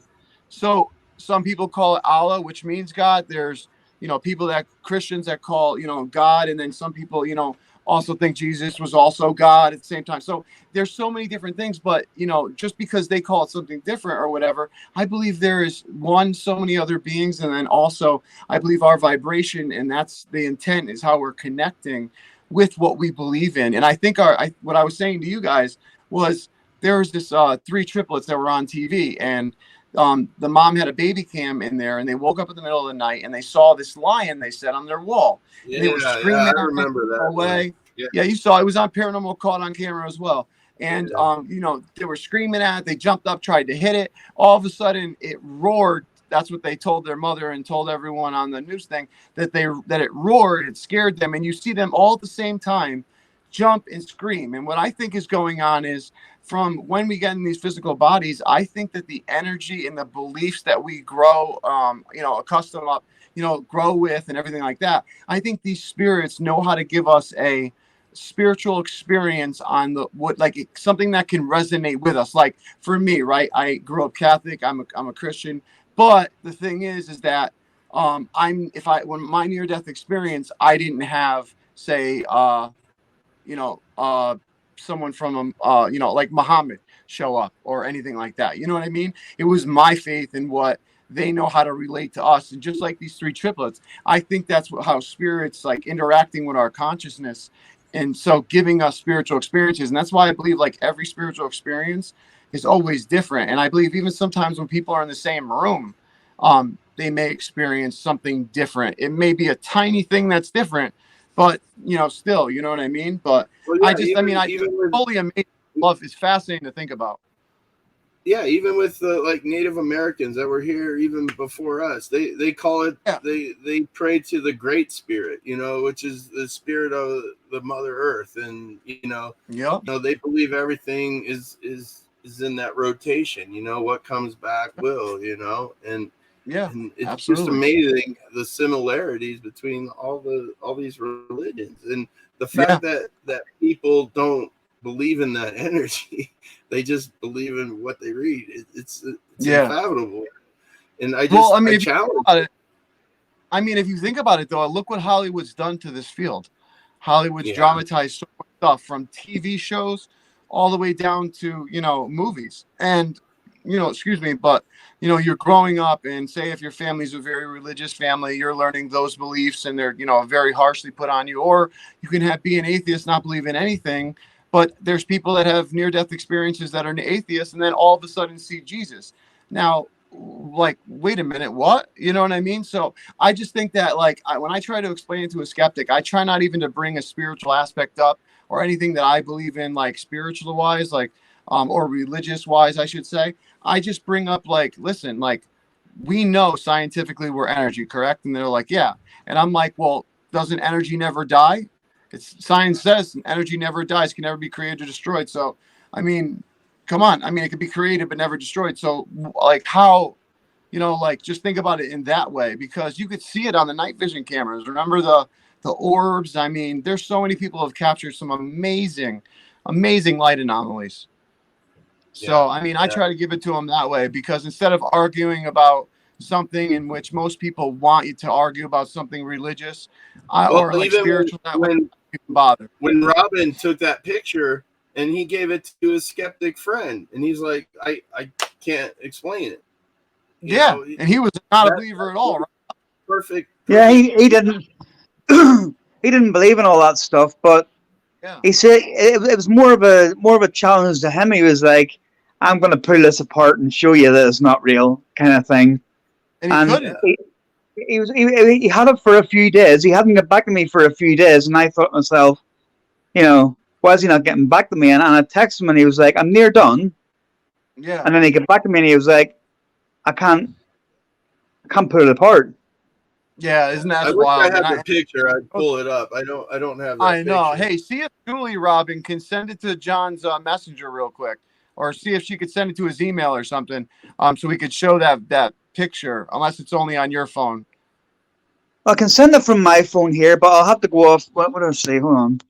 [SPEAKER 1] So some people call it Allah, which means God. There's, you know, people that Christians that call, you know, God. And then some people, you know, also think Jesus was also God at the same time. So there's so many different things, but, you know, just because they call it something different or whatever, I believe there is so many other beings. And then also I believe our vibration, and that's the intent, is how we're connecting with what we believe in. And I think what I was saying to you guys was, there was this three triplets that were on TV, and the mom had a baby cam in there, and they woke up in the middle of the night and they saw this lion they set on their wall.
[SPEAKER 2] Yeah,
[SPEAKER 1] and they were screaming
[SPEAKER 2] yeah, I remember that.
[SPEAKER 1] away.
[SPEAKER 2] Yeah.
[SPEAKER 1] Yeah, you saw it was on Paranormal, caught on camera as well. And
[SPEAKER 2] Yeah.
[SPEAKER 1] you know, they were screaming at it. They jumped up, tried to hit it. All of a sudden, it roared. That's what they told their mother and told everyone on the news thing, that it roared. It scared them, and you see them all at the same time jump and scream. And what I think is going on is, from when we get in these physical bodies, I think that the energy and the beliefs that we grow, you know, accustomed up, you know, grow with and everything like that, I think these spirits know how to give us a spiritual experience on the what, like something that can resonate with us. Like for me, right, I grew up Catholic, I'm a Christian, but the thing is that when my near death experience, I didn't have, say, you know, someone from, you know, like Muhammad show up or anything like that. You know what I mean? It was my faith in what they know how to relate to us. And just like these three triplets, I think that's how spirits like interacting with our consciousness. And so giving us spiritual experiences. And that's why I believe like every spiritual experience is always different. And I believe even sometimes when people are in the same room, they may experience something different. It may be a tiny thing that's different, but you know, still, you know what I mean? But
[SPEAKER 2] Well, yeah,
[SPEAKER 1] I
[SPEAKER 2] even with
[SPEAKER 1] totally amazing. Love is fascinating to think about.
[SPEAKER 2] yeah, even with the like Native Americans that were here even before us, they call it,
[SPEAKER 1] Yeah.
[SPEAKER 2] they pray to the Great Spirit, you know, which is the spirit of the Mother Earth, and
[SPEAKER 1] Yep.
[SPEAKER 2] you know, they believe everything is in that rotation. You know, what comes back will, you know,
[SPEAKER 1] Yeah.
[SPEAKER 2] and it's just
[SPEAKER 1] Absolutely.
[SPEAKER 2] amazing the similarities between all these religions, and the
[SPEAKER 1] Yeah.
[SPEAKER 2] fact that people don't believe in that energy. They just believe in what they read. It's
[SPEAKER 1] Yeah.
[SPEAKER 2] unfathomable, and
[SPEAKER 1] Well, I mean,
[SPEAKER 2] I
[SPEAKER 1] if you think
[SPEAKER 2] challenge.
[SPEAKER 1] about it, if you think about it, though, look what Hollywood's done to this field. Hollywood's
[SPEAKER 2] Yeah,
[SPEAKER 1] dramatized so much stuff, from TV shows all the way down to, you know, movies. And, you know, excuse me, but, you know, you're growing up, and say if your family's a very religious family, you're learning those beliefs, and they're, you know, very harshly put on you. Or you can be an atheist, not believe in anything. But there's people that have near death experiences that are atheists, and then all of a sudden see Jesus. Now, like, wait a minute, what? You know what I mean? So I just think that, like, when I try to explain it to a skeptic, I try not even to bring a spiritual aspect up or anything that I believe in, like spiritual wise, like, or religious wise, I should say. I just bring up, like, listen, like, we know scientifically we're energy, correct? And they're like, yeah. And I'm like, well, doesn't energy never die? It's science says energy never dies, can never be created or destroyed. So, I mean, come on. I mean, it could be created but never destroyed. So, like, how, like, just think about it in that way, because you could see it on the night vision cameras. Remember the orbs? I mean, there's so many people have captured some amazing light anomalies.
[SPEAKER 2] Yeah.
[SPEAKER 1] So, I mean, I try to give it to them that way, because instead of arguing about something in which most people want you to argue about something religious,
[SPEAKER 2] Well,
[SPEAKER 1] or like
[SPEAKER 2] even
[SPEAKER 1] spiritual, that way,
[SPEAKER 2] when
[SPEAKER 1] people bother.
[SPEAKER 2] when Robin took that picture and he gave it to his skeptic friend, and he's like, I can't explain it.
[SPEAKER 1] Yeah, and he was not a
[SPEAKER 2] that,
[SPEAKER 1] believer at all, right?
[SPEAKER 2] perfect.
[SPEAKER 3] Yeah, he didn't he didn't believe in all that stuff, but
[SPEAKER 1] Yeah,
[SPEAKER 3] he said it was more of a challenge to him. He was like, "I'm going to pull this apart and show you that it's not real," kind of thing.
[SPEAKER 1] and he
[SPEAKER 3] And
[SPEAKER 1] couldn't.
[SPEAKER 3] he had it for a few days. He hadn't got back to me for a few days, and I thought to myself, why is he not getting back to me? And I texted him, and he was like, "I'm near done."
[SPEAKER 1] Yeah,
[SPEAKER 3] And then he got back to me, and he was like, "I can't put it apart."
[SPEAKER 1] yeah, isn't
[SPEAKER 2] I
[SPEAKER 1] that
[SPEAKER 2] wish I
[SPEAKER 1] wild?
[SPEAKER 2] had the picture. I'd pull it up. I don't have that
[SPEAKER 1] I know.
[SPEAKER 2] picture.
[SPEAKER 1] Hey, see if Julie Robin can send it to John's messenger real quick, or see if she could send it to his email or something, so we could show that picture. Unless it's only on your phone.
[SPEAKER 3] I can send it from my phone here, but I'll have to go off. What do I say? Hold on.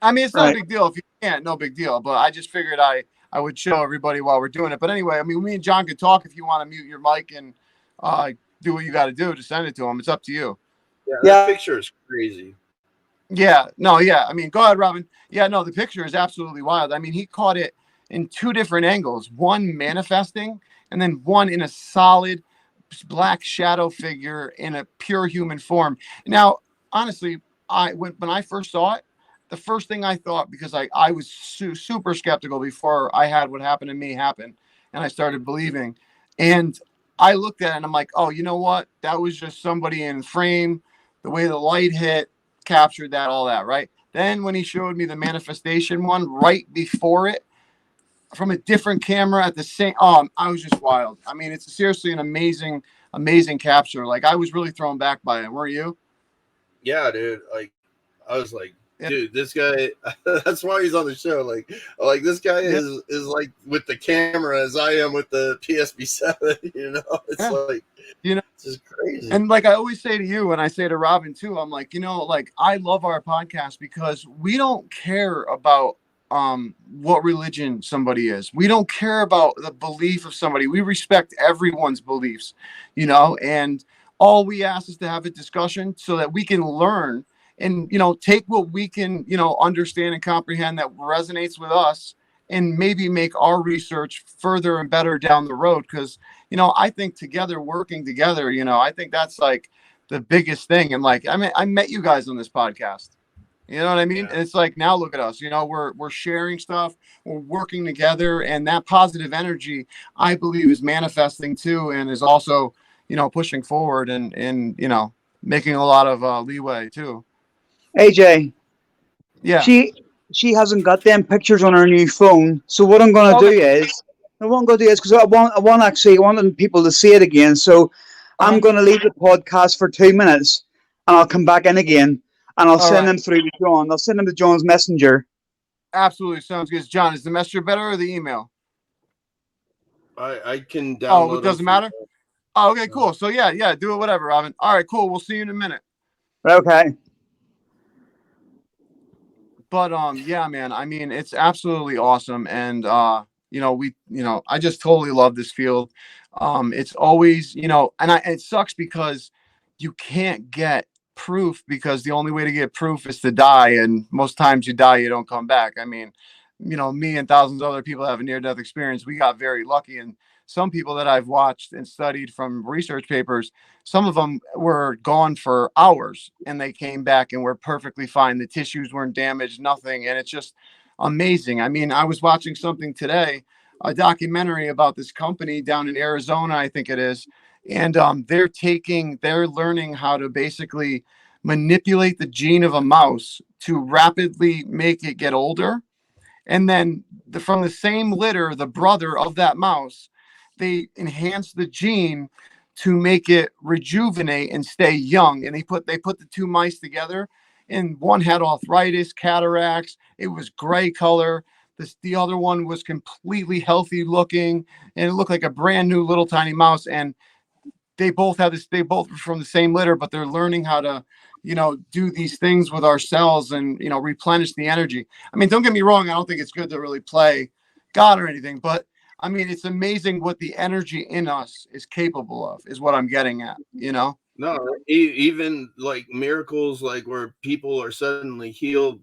[SPEAKER 1] I mean, it's not a
[SPEAKER 3] Right.
[SPEAKER 1] big deal if you can't. No big deal. But I just figured I would show everybody while we're doing it. But anyway, I mean, me and John could talk if you want to mute your mic and do what you got to do to send it to him. It's up to you.
[SPEAKER 2] Yeah,
[SPEAKER 3] Yeah.
[SPEAKER 2] that picture is crazy.
[SPEAKER 1] Yeah, no, yeah. I mean, go ahead, Robin. Yeah, no, the picture is absolutely wild. I mean, he caught it in two different angles, one manifesting and then one in a solid black shadow figure in a pure human form. Now, honestly, when I first saw it, the first thing I thought, because I was super skeptical before I had what happened to me happen, and I started believing, and I looked at it and I'm like, oh, you know what? That was just somebody in frame. The way the light hit captured that, all that, right? Then when he showed me the manifestation one right before it from a different camera at the same, I was just wild. I mean, it's seriously an amazing capture. Like, I was really thrown back by it. Were you?
[SPEAKER 2] Yeah, dude. Like, I was like,
[SPEAKER 1] Yeah.
[SPEAKER 2] dude, this guy. That's why he's on the show. Like this guy
[SPEAKER 1] Yeah.
[SPEAKER 2] is like with the camera as I am with the PSP7. It's
[SPEAKER 1] Yeah.
[SPEAKER 2] like, it's just crazy.
[SPEAKER 1] And like I always say to you, and I say to Robin too, I'm like, like, I love our podcast because we don't care about what religion somebody is. We don't care about the belief of somebody. We respect everyone's beliefs, and all we ask is to have a discussion so that we can learn and take what we can understand and comprehend that resonates with us, and maybe make our research further and better down the road. Because I think working together, I think that's like the biggest thing. And like, I mean, I met you guys on this podcast. You know what I mean?
[SPEAKER 2] Yeah.
[SPEAKER 1] And it's like, now look at us, we're sharing stuff, we're working together, and that positive energy, I believe, is manifesting too, and is also, pushing forward and making a lot of leeway too.
[SPEAKER 3] AJ,
[SPEAKER 1] Yeah.
[SPEAKER 3] she hasn't got them pictures on her new phone. So what I'm going to
[SPEAKER 1] Okay.
[SPEAKER 3] do is, because I want people to see it again. So I'm going to leave the podcast for 2 minutes, and I'll come back in again, and I'll
[SPEAKER 1] All
[SPEAKER 3] send
[SPEAKER 1] right.
[SPEAKER 3] them through to John. I'll send them to John's messenger.
[SPEAKER 1] Absolutely. Sounds good. John, is the messenger better or the email?
[SPEAKER 2] I can download.
[SPEAKER 1] Oh, it doesn't matter? Oh, okay, cool. So yeah, do it, whatever, Robin. All right, cool. We'll see you in a minute.
[SPEAKER 3] Okay.
[SPEAKER 1] But yeah, man, I mean, it's absolutely awesome. And I just totally love this field. It's always, it sucks because you can't get proof, because the only way to get proof is to die, and most times you die, you don't come back. I mean, me and thousands of other people have a near-death experience. We got very lucky, and some people that I've watched and studied from research papers, some of them were gone for hours and they came back and were perfectly fine. The tissues weren't damaged, nothing. And it's just amazing. I mean, I was watching something today. a documentary about this company down in Arizona, I think it is, and they're learning how to basically manipulate the gene of a mouse to rapidly make it get older, and then from the same litter, the brother of that mouse, they enhance the gene to make it rejuvenate and stay young. And they put the two mice together, and one had arthritis, cataracts. It was gray color. The other one was completely healthy looking, and it looked like a brand new little tiny mouse. And they both have this. They both were from the same litter, but they're learning how to, do these things with our cells and replenish the energy. I mean, don't get me wrong. I don't think it's good to really play God or anything, but I mean, it's amazing what the energy in us is capable of. Is what I'm getting at.
[SPEAKER 2] No, even like miracles, like where people are suddenly healed,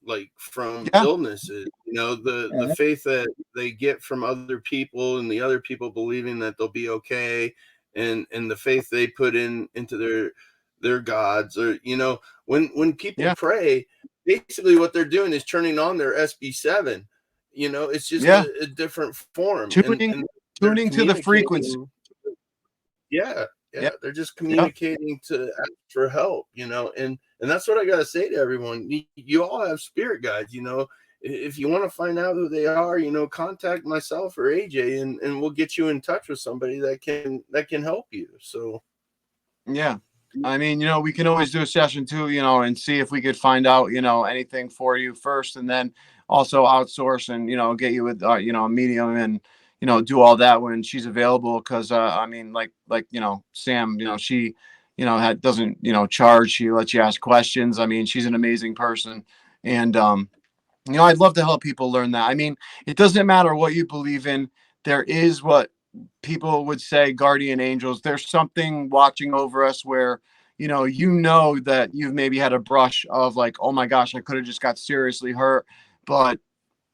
[SPEAKER 2] like from
[SPEAKER 1] Yeah,
[SPEAKER 2] illnesses. The faith that they get from other people, and the other people believing that they'll be okay, and the faith they put into their gods, or when people
[SPEAKER 1] yeah,
[SPEAKER 2] pray, basically what they're doing is turning on their SB7. It's just
[SPEAKER 1] yeah.
[SPEAKER 2] a different form, and
[SPEAKER 1] Tuning,
[SPEAKER 2] they're
[SPEAKER 1] tuning to the frequency.
[SPEAKER 2] communicating. Yeah,
[SPEAKER 1] Yeah,
[SPEAKER 2] yeah, they're just
[SPEAKER 1] yeah,
[SPEAKER 2] communicating to ask for help, and that's what I gotta say to everyone. You all have spirit guides, If you want to find out who they are, contact myself or AJ, and we'll get you in touch with somebody that can help you. So
[SPEAKER 1] yeah. I mean, we can always do a session too, and see if we could find out, anything for you first, and then also outsource and, get you with, a medium and, do all that when she's available. Cause, I mean, like, Sam, she, doesn't, charge. She lets you ask questions. I mean, she's an amazing person. And, I'd love to help people learn that. I mean, it doesn't matter what you believe in. There is what people would say guardian angels. There's something watching over us where, that you've maybe had a brush of like, oh my gosh, I could have just got seriously hurt. But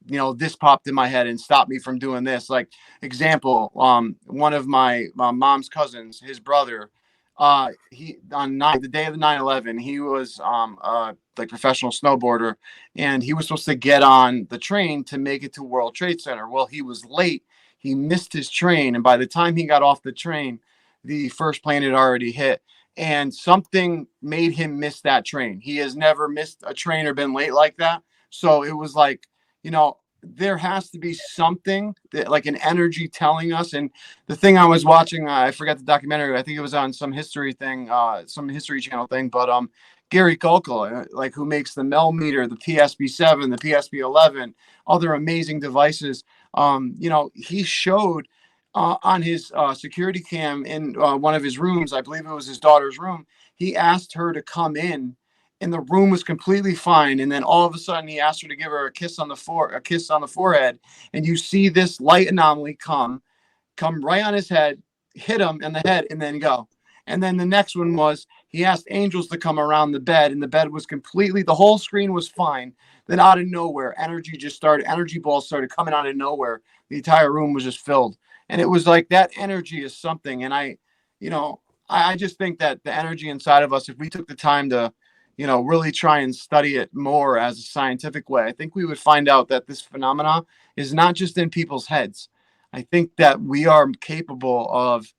[SPEAKER 1] this popped in my head and stopped me from doing this. Like example, one of my mom's cousins, his brother, he the day of the 9/11, he was like professional snowboarder, and he was supposed to get on the train to make it to World Trade Center. Well, he was late. He missed his train, and by the time he got off the train, the first plane had already hit. And something made him miss that train. He has never missed a train or been late like that. So it was like, there has to be something that like an energy telling us. And the thing I was watching, I forgot the documentary. I think it was on some history thing, some history channel thing. But Gary Gulkel, like who makes the Mel meter, the PSB7, the PSB11, other amazing devices. He showed on his security cam in one of his rooms. I believe it was his daughter's room. He asked her to come in, and the room was completely fine. And then all of a sudden, he asked her to give her a kiss on the forehead. And you see this light anomaly come right on his head, hit him in the head, and then go. And then the next one was he asked angels to come around the bed, and the bed was the whole screen was fine. Then out of nowhere, energy balls started coming out of nowhere. The entire room was just filled. And it was like that energy is something. And I just think that the energy inside of us, if we took the time to, really try and study it more as a scientific way, I think we would find out that this phenomena is not just in people's heads. I think that we are capable of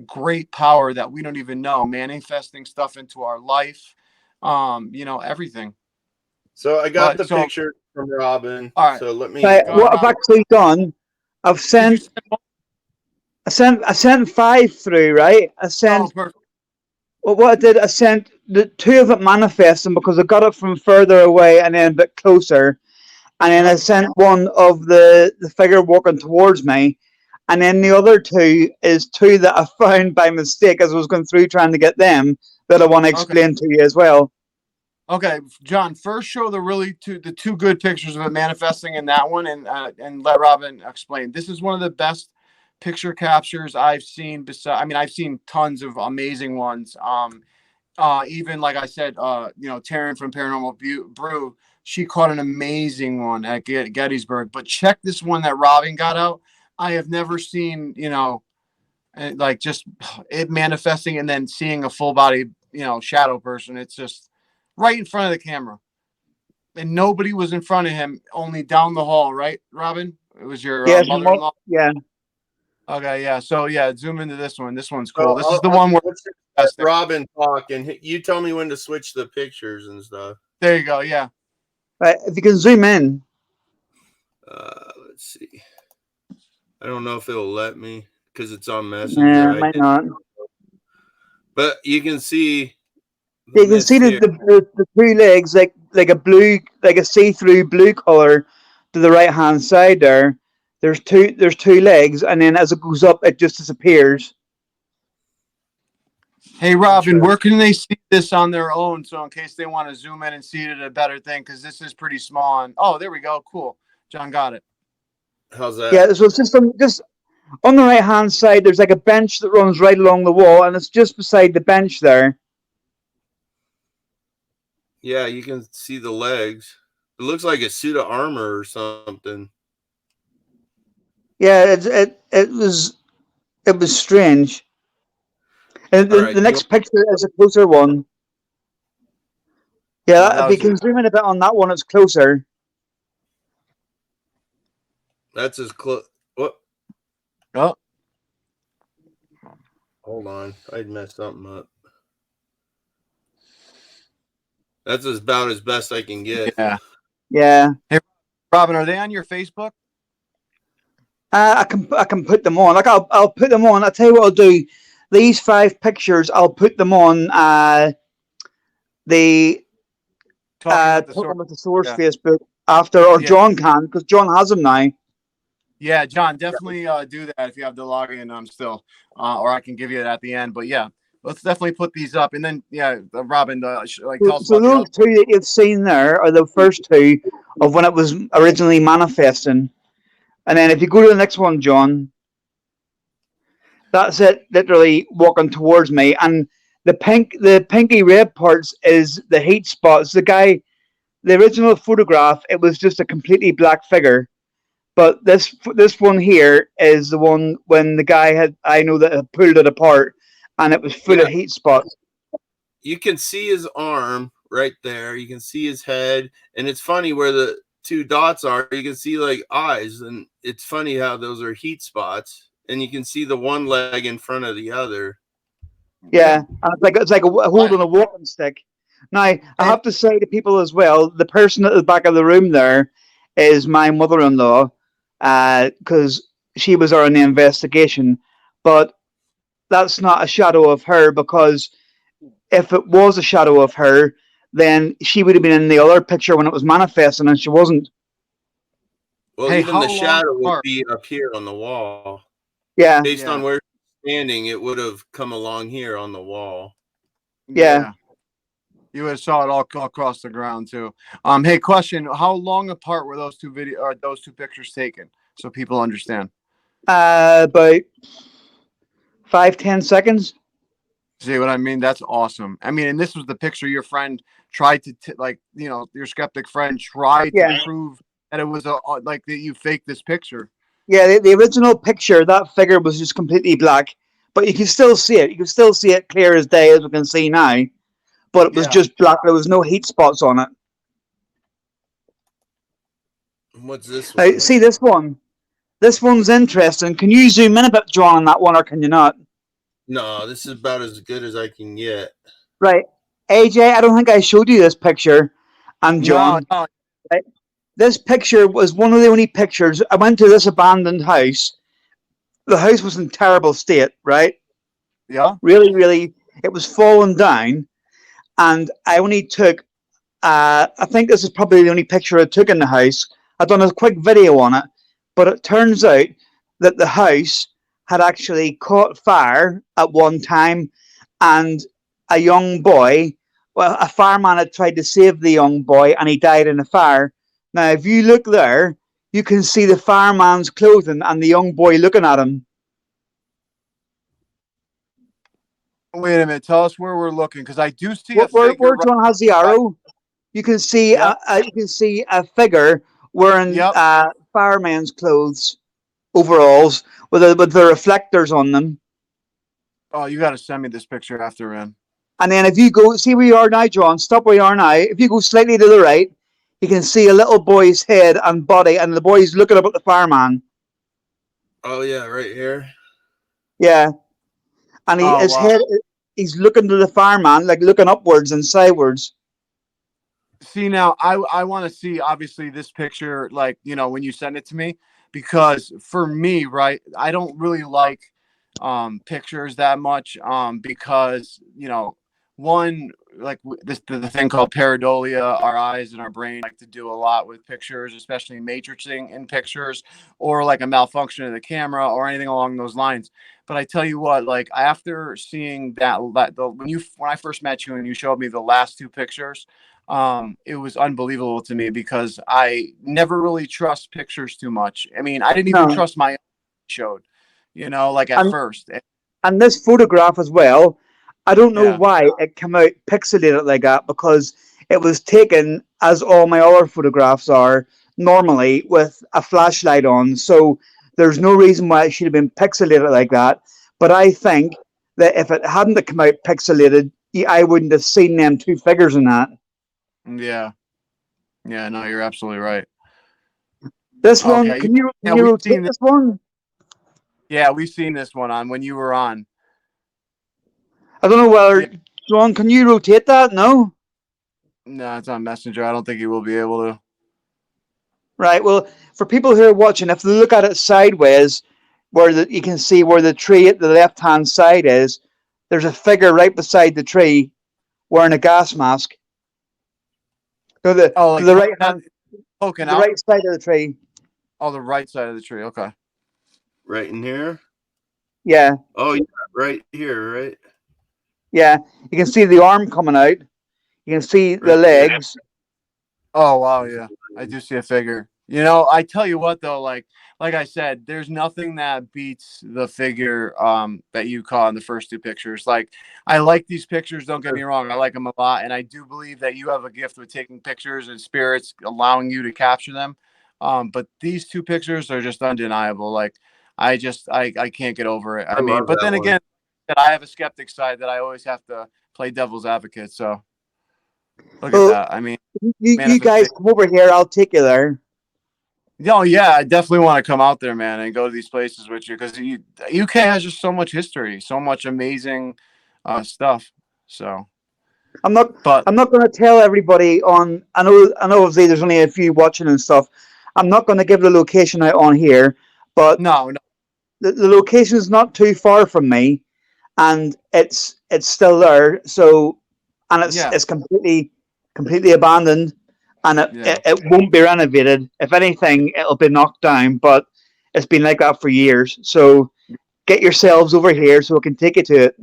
[SPEAKER 1] great power that we don't even know, manifesting stuff into our life, everything.
[SPEAKER 2] so I got
[SPEAKER 1] But
[SPEAKER 2] the
[SPEAKER 1] so,
[SPEAKER 2] picture from Robin.
[SPEAKER 1] all right,
[SPEAKER 2] So let me.
[SPEAKER 3] Right,
[SPEAKER 1] go ahead,
[SPEAKER 3] what I've
[SPEAKER 1] Robert.
[SPEAKER 3] actually done, I've
[SPEAKER 1] Did you
[SPEAKER 3] sent,
[SPEAKER 1] send?
[SPEAKER 3] I sent five through, right? I
[SPEAKER 1] Oh,
[SPEAKER 3] sent,
[SPEAKER 1] perfect.
[SPEAKER 3] well, what I did, I sent the two of it manifesting because I got it from further away and then a bit closer. And then I
[SPEAKER 1] Yep.
[SPEAKER 3] sent one of the figure walking towards me. And then the other two is two that I found by mistake as I was going through trying to get them that I want to
[SPEAKER 1] Okay.
[SPEAKER 3] explain to you as well.
[SPEAKER 1] Okay, John. First, show the two good pictures of it manifesting in that one, and let Robin explain. This is one of the best picture captures I've seen. Besides, I mean, I've seen tons of amazing ones. Even like I said, Taryn from Paranormal Brew, she caught an amazing one at Gettysburg. But check this one that Robin got out. I have never seen, like just it manifesting and then seeing a full body, shadow person. It's just right in front of the camera. and nobody was in front of him, only down the hall, right, Robin? It was your
[SPEAKER 3] Yeah,
[SPEAKER 1] mother-in-law.
[SPEAKER 3] yeah.
[SPEAKER 1] Okay, yeah. So yeah, zoom into this one. This one's
[SPEAKER 2] So
[SPEAKER 1] cool. This is the one where
[SPEAKER 2] let's just let Robin talk, and you tell me when to switch the pictures and stuff.
[SPEAKER 1] there you go. Yeah.
[SPEAKER 3] Right, if you can zoom in.
[SPEAKER 2] Let's see. I don't know if it'll let me because it's on
[SPEAKER 3] Yeah,
[SPEAKER 2] Messenger.
[SPEAKER 3] it might not.
[SPEAKER 2] But you can see
[SPEAKER 3] You can see the two legs like a blue, like a see-through blue color to the right hand side there. There's two legs, and then as it goes up, it just disappears.
[SPEAKER 1] Hey, Robin, where can they see this on their own? So in case they want to zoom in and see it at a better thing, because this is pretty small. And oh, there we go. Cool. John got it.
[SPEAKER 2] How's that?
[SPEAKER 3] Yeah, so it's just on the right hand side. There's like a bench that runs right along the wall, and it's just beside the bench there.
[SPEAKER 2] Yeah, you can see the legs. It looks like a suit of armor or something.
[SPEAKER 3] Yeah, it was strange. And the next picture is a closer one. Yeah, if you can zoom in a bit on that one, it's closer.
[SPEAKER 2] That's as close. What?
[SPEAKER 1] Oh.
[SPEAKER 2] Hold on. I'd messed something up. That's about as best I can get.
[SPEAKER 1] Yeah.
[SPEAKER 3] Yeah.
[SPEAKER 1] Hey, Robin, are they on your Facebook?
[SPEAKER 3] I can put them on. Like I'll put them on. I'll tell you what I'll do. These 5 pictures, I'll put them on the Talking with the Source Facebook after, or John can, because John has them now.
[SPEAKER 1] Yeah, John, definitely do that if you have the login still, or I can give you it at the end. But yeah, let's definitely put these up, and then Robin, tell us
[SPEAKER 3] so
[SPEAKER 1] about
[SPEAKER 3] those two that you've seen there are the first 2 of when it was originally manifesting, and then if you go to the next one, John, that's it, literally walking towards me, and the pinky red parts is the heat spots. The original photograph, it was just a completely black figure. But this one here is the one when the guy had pulled it apart, and it was full of heat spots.
[SPEAKER 2] You can see his arm right there. You can see his head, and it's funny where the 2 dots are. You can see like eyes, and it's funny how those are heat spots. And you can see the one leg in front of the other.
[SPEAKER 3] Yeah, and it's like holding a walking stick. Now I have to say to people as well, the person at the back of the room there is my mother-in-law. Because she was on the investigation, but that's not a shadow of her, because if it was a shadow of her, then she would have been in the other picture when it was manifesting, and she wasn't.
[SPEAKER 2] Well, even the shadow would be up here on the wall.
[SPEAKER 3] Yeah.
[SPEAKER 2] Based on where she's standing, it would have come along here on the wall.
[SPEAKER 3] Yeah.
[SPEAKER 1] You would have saw it all across the ground too. Hey, question: how long apart were those two pictures taken? So people understand.
[SPEAKER 3] About 5-10 seconds.
[SPEAKER 1] See what I mean? That's awesome. I mean, and this was the picture your friend tried to your skeptic friend tried to prove that it was that you faked this picture.
[SPEAKER 3] Yeah, the original picture, that figure was just completely black, but you can still see it. You can still see it clear as day, as we can see now. But it was just black. There was no heat spots on it.
[SPEAKER 2] What's this one?
[SPEAKER 3] See this one? This one's interesting. Can you zoom in a bit, John, on that one, or can you not?
[SPEAKER 2] No, this is about as good as I can get.
[SPEAKER 3] Right. AJ, I don't think I showed you this picture. And John.
[SPEAKER 1] No.
[SPEAKER 3] Right? This picture was one of the only pictures. I went to this abandoned house. The house was in terrible state, right?
[SPEAKER 1] Yeah.
[SPEAKER 3] Really, really, it was falling down. And I only took, I think this is probably the only picture I took in the house. I've done a quick video on it, but it turns out that the house had actually caught fire at one time, and a young boy, a fireman had tried to save the young boy, and he died in a fire. Now, if you look there, you can see the fireman's clothing and the young boy looking at him.
[SPEAKER 1] Wait a minute. Tell us where we're looking, because I do see
[SPEAKER 3] where John has the arrow. You can see a figure wearing fireman's clothes, overalls with the reflectors on them.
[SPEAKER 1] Oh, you got to send me this picture after, man.
[SPEAKER 3] And then if you go see where you are now, John, stop where you are now. If you go slightly to the right, you can see a little boy's head and body, and the boy's looking up at the fireman.
[SPEAKER 2] Oh yeah, right here.
[SPEAKER 3] Yeah, and
[SPEAKER 1] Oh
[SPEAKER 3] his
[SPEAKER 1] wow.
[SPEAKER 3] head, he's looking to the fireman, like looking upwards and sidewards.
[SPEAKER 1] See now, I want to see obviously this picture, like when you send it to me, because for me, right, I don't really like pictures that much because one like this the thing called pareidolia, our eyes and our brain like to do a lot with pictures, especially matrixing in pictures or like a malfunction of the camera or anything along those lines. But I tell you what, like after seeing when I first met you and you showed me the last two pictures, it was unbelievable to me because I never really trust pictures too much. I mean, I didn't even
[SPEAKER 3] No,
[SPEAKER 1] trust my showed, like at
[SPEAKER 3] and
[SPEAKER 1] first.
[SPEAKER 3] and this photograph as well. I don't know
[SPEAKER 1] Yeah.
[SPEAKER 3] why it came out pixelated like that, because it was taken as all my other photographs are normally with a flashlight on. So there's no reason why it should have been pixelated like that. But I think that if it hadn't come out pixelated, I wouldn't have seen them two figures in that.
[SPEAKER 1] Yeah. Yeah. No, you're absolutely right.
[SPEAKER 3] This one,
[SPEAKER 1] Okay.
[SPEAKER 3] can
[SPEAKER 1] Yeah,
[SPEAKER 3] you
[SPEAKER 1] we've
[SPEAKER 3] rotate
[SPEAKER 1] seen this.
[SPEAKER 3] this one?
[SPEAKER 1] Yeah, we've seen this one on when you were on.
[SPEAKER 3] I don't know
[SPEAKER 1] Yeah.
[SPEAKER 3] whether John, can you rotate that? No.
[SPEAKER 1] No, it's on Messenger. I don't think you will be able to.
[SPEAKER 3] Right. Well, for people who are watching, if they look at it sideways, you can see where the tree at the left hand side is, there's a figure right beside the tree wearing a gas mask. To the
[SPEAKER 1] Oh,
[SPEAKER 3] to
[SPEAKER 1] like
[SPEAKER 3] the right hand, to
[SPEAKER 1] poking
[SPEAKER 3] the
[SPEAKER 1] out.
[SPEAKER 3] right side of the tree.
[SPEAKER 1] Oh, the right side of the tree. Okay.
[SPEAKER 2] Right in here.
[SPEAKER 3] Yeah,
[SPEAKER 2] Oh yeah, right here, right,
[SPEAKER 3] yeah. You can see the arm coming out. You can see the
[SPEAKER 2] right there.
[SPEAKER 3] legs.
[SPEAKER 1] Oh wow, yeah. I do see a figure. I tell you what though, like I said, there's nothing that beats the figure that you caught in the first two pictures. Like I like these pictures, don't get me wrong. I like them a lot, and I do believe that you have a gift with taking pictures and spirits allowing you to capture them. But these two pictures are just undeniable. Like I can't get over it.
[SPEAKER 2] I
[SPEAKER 1] I mean,
[SPEAKER 2] love
[SPEAKER 1] but
[SPEAKER 2] that
[SPEAKER 1] then
[SPEAKER 2] one.
[SPEAKER 1] again, that I have a skeptic side that I always have to play devil's advocate. So look at
[SPEAKER 3] Well,
[SPEAKER 1] that. I mean,
[SPEAKER 3] you guys
[SPEAKER 1] manifestation.
[SPEAKER 3] come over here. I'll take you there.
[SPEAKER 1] Oh yeah, I definitely want to come out there, man, and go to these places with you because UK has just so much history, so much amazing stuff. So,
[SPEAKER 3] I'm not.
[SPEAKER 1] but
[SPEAKER 3] I'm not going to tell everybody on. I know. Obviously, there's only a few watching and stuff. I'm not going to give the location out on here, but
[SPEAKER 1] no, no,
[SPEAKER 3] the location is not too far from me, and it's still there. So, and it's
[SPEAKER 1] yeah,
[SPEAKER 3] it's completely abandoned, and it,
[SPEAKER 1] yeah.
[SPEAKER 3] it, it won't be renovated. If anything, it'll be knocked down. But it's been like that for years. So get yourselves over here so I can take you to it.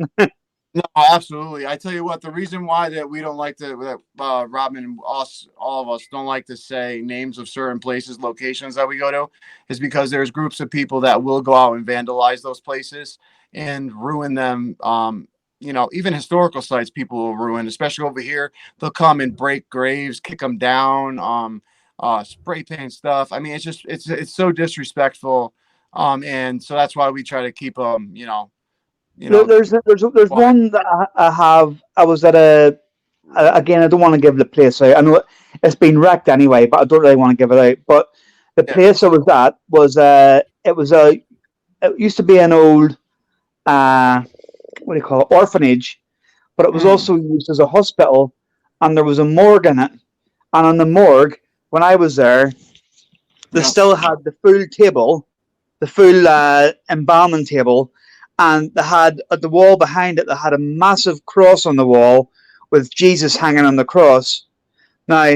[SPEAKER 1] No, absolutely. I tell you what, the reason why that we don't like to, that Robin, us, all of us don't like to say names of certain places, locations that we go to, is because there's groups of people that will go out and vandalize those places and ruin them. Even historical sites people will ruin, especially over here. They'll come and break graves, kick them down, spray paint stuff. I mean, it's so disrespectful. And so that's why we try to keep them, you know,
[SPEAKER 3] There's
[SPEAKER 1] quiet.
[SPEAKER 3] one that I have. I was at again. I don't want to give the place out. I know it's been wrecked anyway, but I don't really want to give it out. But the
[SPEAKER 1] Yeah.
[SPEAKER 3] place I was at was it used to be an old what do you call it, orphanage, but it was
[SPEAKER 1] Mm,
[SPEAKER 3] also used as a hospital, and there was a morgue in it. And on the morgue, when I was there, they
[SPEAKER 1] yeah.
[SPEAKER 3] still had the full table, the full embalming table, and they had at the wall behind it, they had a massive cross on the wall with Jesus hanging on the cross. Now,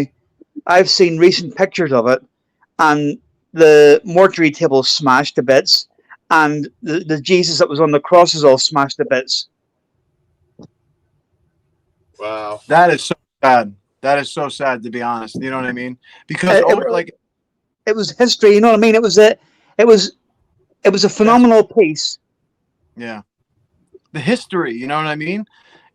[SPEAKER 3] I've seen recent pictures of it, and the mortuary table smashed to bits, and the Jesus that was on the cross is all smashed to bits.
[SPEAKER 2] Wow.
[SPEAKER 1] That is so sad. That is so sad to be honest. You know what I mean? Because
[SPEAKER 3] It,
[SPEAKER 1] like
[SPEAKER 3] it was history, you know what I mean? It was it was a
[SPEAKER 1] that's
[SPEAKER 3] phenomenal piece.
[SPEAKER 1] yeah. The history, you know what I mean?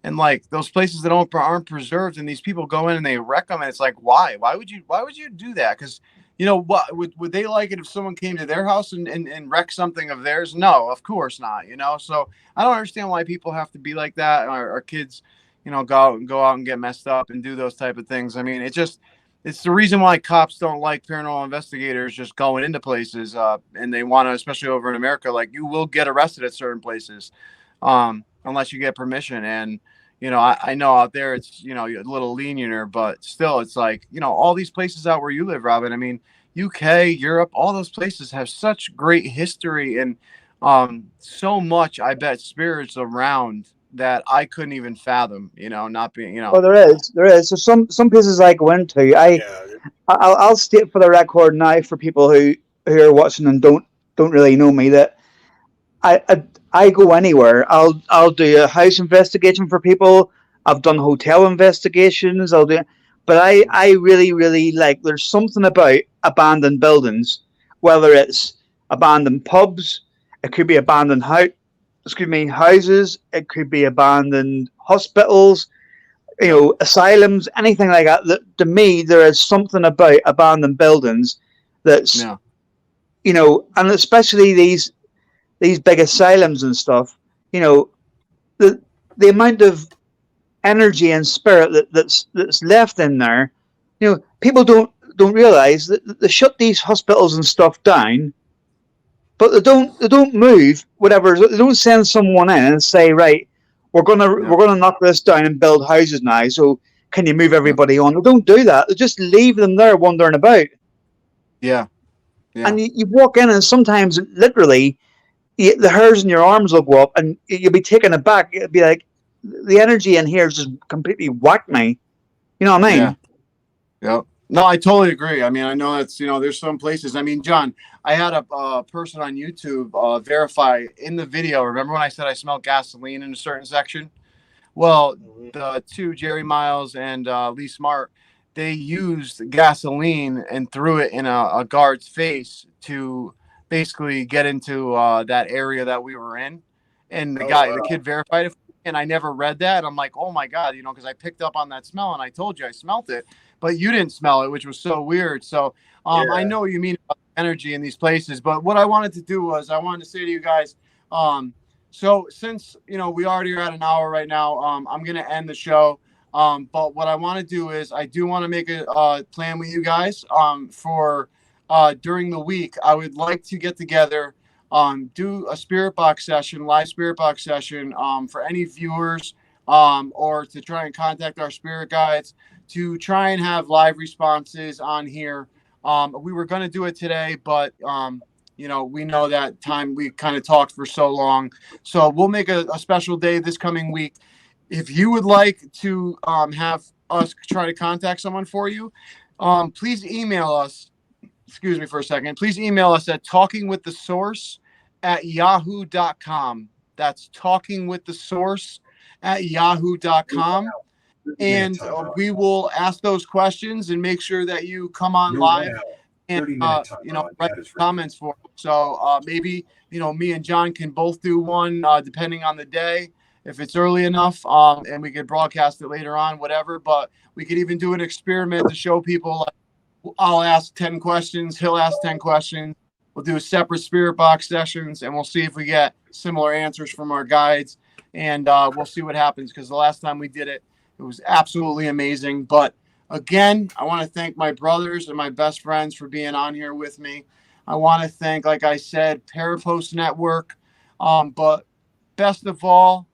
[SPEAKER 1] And like those places that aren't preserved, and these people go in and they wreck them, and it's like, why? Why would you do that? Because what would they like it if someone came to their house and wreck something of theirs? No, of course not. So I don't understand why people have to be like that, or kids, go out and get messed up and do those type of things. I mean, it's the reason why cops don't like paranormal investigators just going into places, and they want to, especially over in America, like you will get arrested at certain places, unless you get permission. And I know out there it's a little lenienter, but still, it's like all these places out where you live, Robin. I mean, UK, Europe, all those places have such great history and so much. I bet spirits around that I couldn't even fathom. Not being
[SPEAKER 3] Well, there is. So some places I go into,
[SPEAKER 2] Yeah,
[SPEAKER 3] I'll state for the record now for people who are watching and don't really know me that I go anywhere. I'll do a house investigation for people. I've done hotel investigations. But I really like. There's something about abandoned buildings, whether it's abandoned pubs, it could be abandoned houses, it could be abandoned hospitals, asylums, anything like that. To me, there is something about abandoned buildings that's,
[SPEAKER 1] yeah,
[SPEAKER 3] and especially these big asylums and stuff, the the amount of energy and spirit that's left in there, people don't realize that they shut these hospitals and stuff down, but they don't move whatever. They don't send someone in and say, right,
[SPEAKER 1] yeah,
[SPEAKER 3] we're gonna knock this down and build houses now. So can you move
[SPEAKER 1] yeah,
[SPEAKER 3] everybody on? They don't do that. They just leave them there wandering about.
[SPEAKER 1] yeah, yeah,
[SPEAKER 3] And you walk in, and sometimes literally the hairs in your arms will go up, and you'll be taken aback. It'll be like the energy in here just completely whacked me. You know what I
[SPEAKER 1] yeah.
[SPEAKER 3] mean?
[SPEAKER 1] Yep. No, I totally agree. I mean, I know that's there's some places. I mean, John, I had a person on YouTube verify in the video. Remember when I said I smelled gasoline in a certain section? Well,
[SPEAKER 2] mhm.
[SPEAKER 1] the two, Jerry Miles and Lee Smart, they used gasoline and threw it in a guard's face to basically get into that area that we were in. And
[SPEAKER 2] Oh
[SPEAKER 1] the
[SPEAKER 2] wow.
[SPEAKER 1] kid verified it. And I never read that. And I'm like, oh my God, because I picked up on that smell and I told you I smelt it, but you didn't smell it, which was so weird. So I
[SPEAKER 2] Yeah.
[SPEAKER 1] know what you mean about energy in these places. But what I wanted to do was I wanted to say to you guys, so since we already are at an hour right now, I'm gonna end the show. But what I want to do is I do want to make a plan with you guys for during the week. I would like to get together, do a spirit box session, live spirit box session for any viewers, or to try and contact our spirit guides to try and have live responses on here. We were going to do it today, but we know that time we kind of talked for so long. So we'll make a special day this coming week. If you would like to have us try to contact someone for you, please email us. Excuse me for a second. Please email us at talkingwiththesource@yahoo.com. That's talkingwiththesource@yahoo.com. And we will ask those questions and make sure that you come on live and write comments for them. So maybe me and John can both do one depending on the day if it's early enough, and we could broadcast it later on, whatever. But we could even do an experiment to show people. Like, I'll ask 10 questions, he'll ask 10 questions. We'll do separate spirit box sessions, and we'll see if we get similar answers from our guides, and we'll see what happens. Because the last time we did it, it was absolutely amazing. But again, I want to thank my brothers and my best friends for being on here with me. I want to thank, like I said, Parapost Network. But best of all,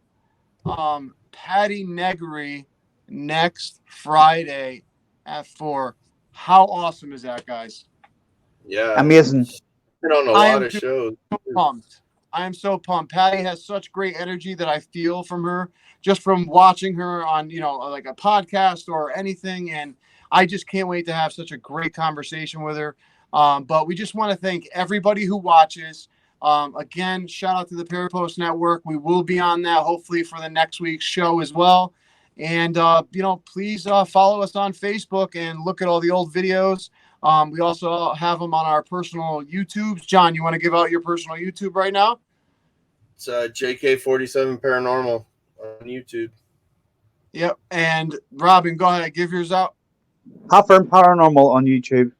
[SPEAKER 1] Patty Negri next Friday at 4. How awesome is that, guys?
[SPEAKER 2] Yeah.
[SPEAKER 3] Amazing.
[SPEAKER 2] Been on a
[SPEAKER 1] I
[SPEAKER 2] lot
[SPEAKER 1] am
[SPEAKER 2] of shows.
[SPEAKER 1] so pumped. I am so pumped. Patty has such great energy that I feel from her just from watching her on, like a podcast or anything. And I just can't wait to have such a great conversation with her. But we just want to thank everybody who watches. Again, shout out to the Parapost Network. We will be on that hopefully for the next week's show as well. And, please follow us on Facebook and look at all the old videos. We also have them on our personal YouTubes. John, you want to give out your personal YouTube right now?
[SPEAKER 2] It's JK47 Paranormal on YouTube.
[SPEAKER 1] Yep. And Robin, go ahead, give yours out.
[SPEAKER 3] Hopper Paranormal on YouTube.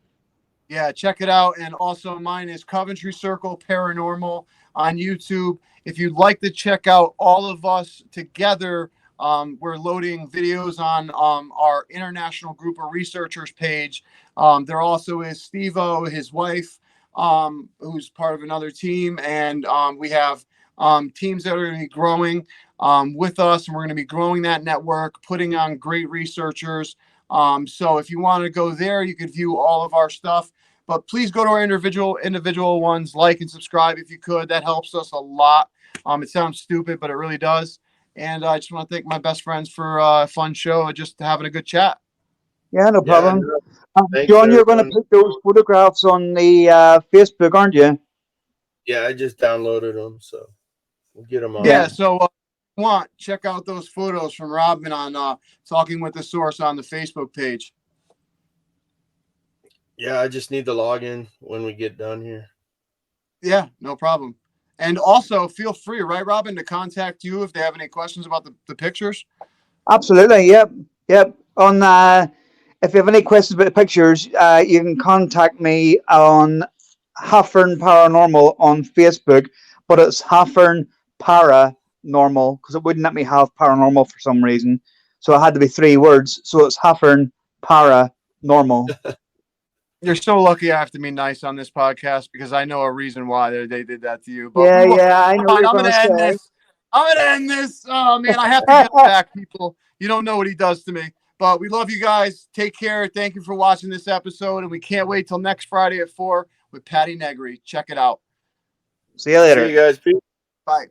[SPEAKER 1] Yeah, check it out. And also mine is Coventry Circle Paranormal on YouTube. If you'd like to check out all of us together We're loading videos on our international group of researchers page. There also is Steve-O, his wife, who's part of another team. And we have teams that are going to be growing with us, and we're going to be growing that network, putting on great researchers. So if you want to go there, you can view all of our stuff. But please go to our individual ones, like and subscribe if you could. That helps us a lot. It sounds stupid, but it really does. And I just want to thank my best friends for a fun show, just having a good chat.
[SPEAKER 3] Yeah, no
[SPEAKER 2] Yeah,
[SPEAKER 3] problem.
[SPEAKER 2] thanks,
[SPEAKER 3] John, you're going to
[SPEAKER 2] everyone.
[SPEAKER 3] put those photographs on the Facebook, aren't you?
[SPEAKER 2] Yeah, I just downloaded them, so we'll get them on.
[SPEAKER 1] Yeah, so check out those photos from Robin on Talking with the Source on the Facebook page.
[SPEAKER 2] Yeah, I just need the login when we get done here.
[SPEAKER 1] Yeah, no problem. And also feel free, right, Robin, to contact you if they have any questions about the pictures.
[SPEAKER 3] Absolutely. Yep. On if you have any questions about the pictures, you can contact me on Haffern Paranormal on Facebook, but it's Haffern Paranormal because it wouldn't let me have paranormal for some reason. So it had to be 3 words. So it's Haffern Paranormal.
[SPEAKER 1] You're so lucky I have to be nice on this podcast because I know a reason why they did that to you. But
[SPEAKER 3] Yeah, I know what you're
[SPEAKER 1] I'm
[SPEAKER 3] going
[SPEAKER 1] going
[SPEAKER 3] to
[SPEAKER 1] to end
[SPEAKER 3] say.
[SPEAKER 1] this. I'm going to end this. Oh, man, I have to get back, people. You don't know what he does to me. But we love you guys. Take care. Thank you for watching this episode. And we can't wait till next Friday at 4 with Patty Negri. Check it out.
[SPEAKER 3] See you later.
[SPEAKER 2] See you guys. Peace.
[SPEAKER 1] Bye.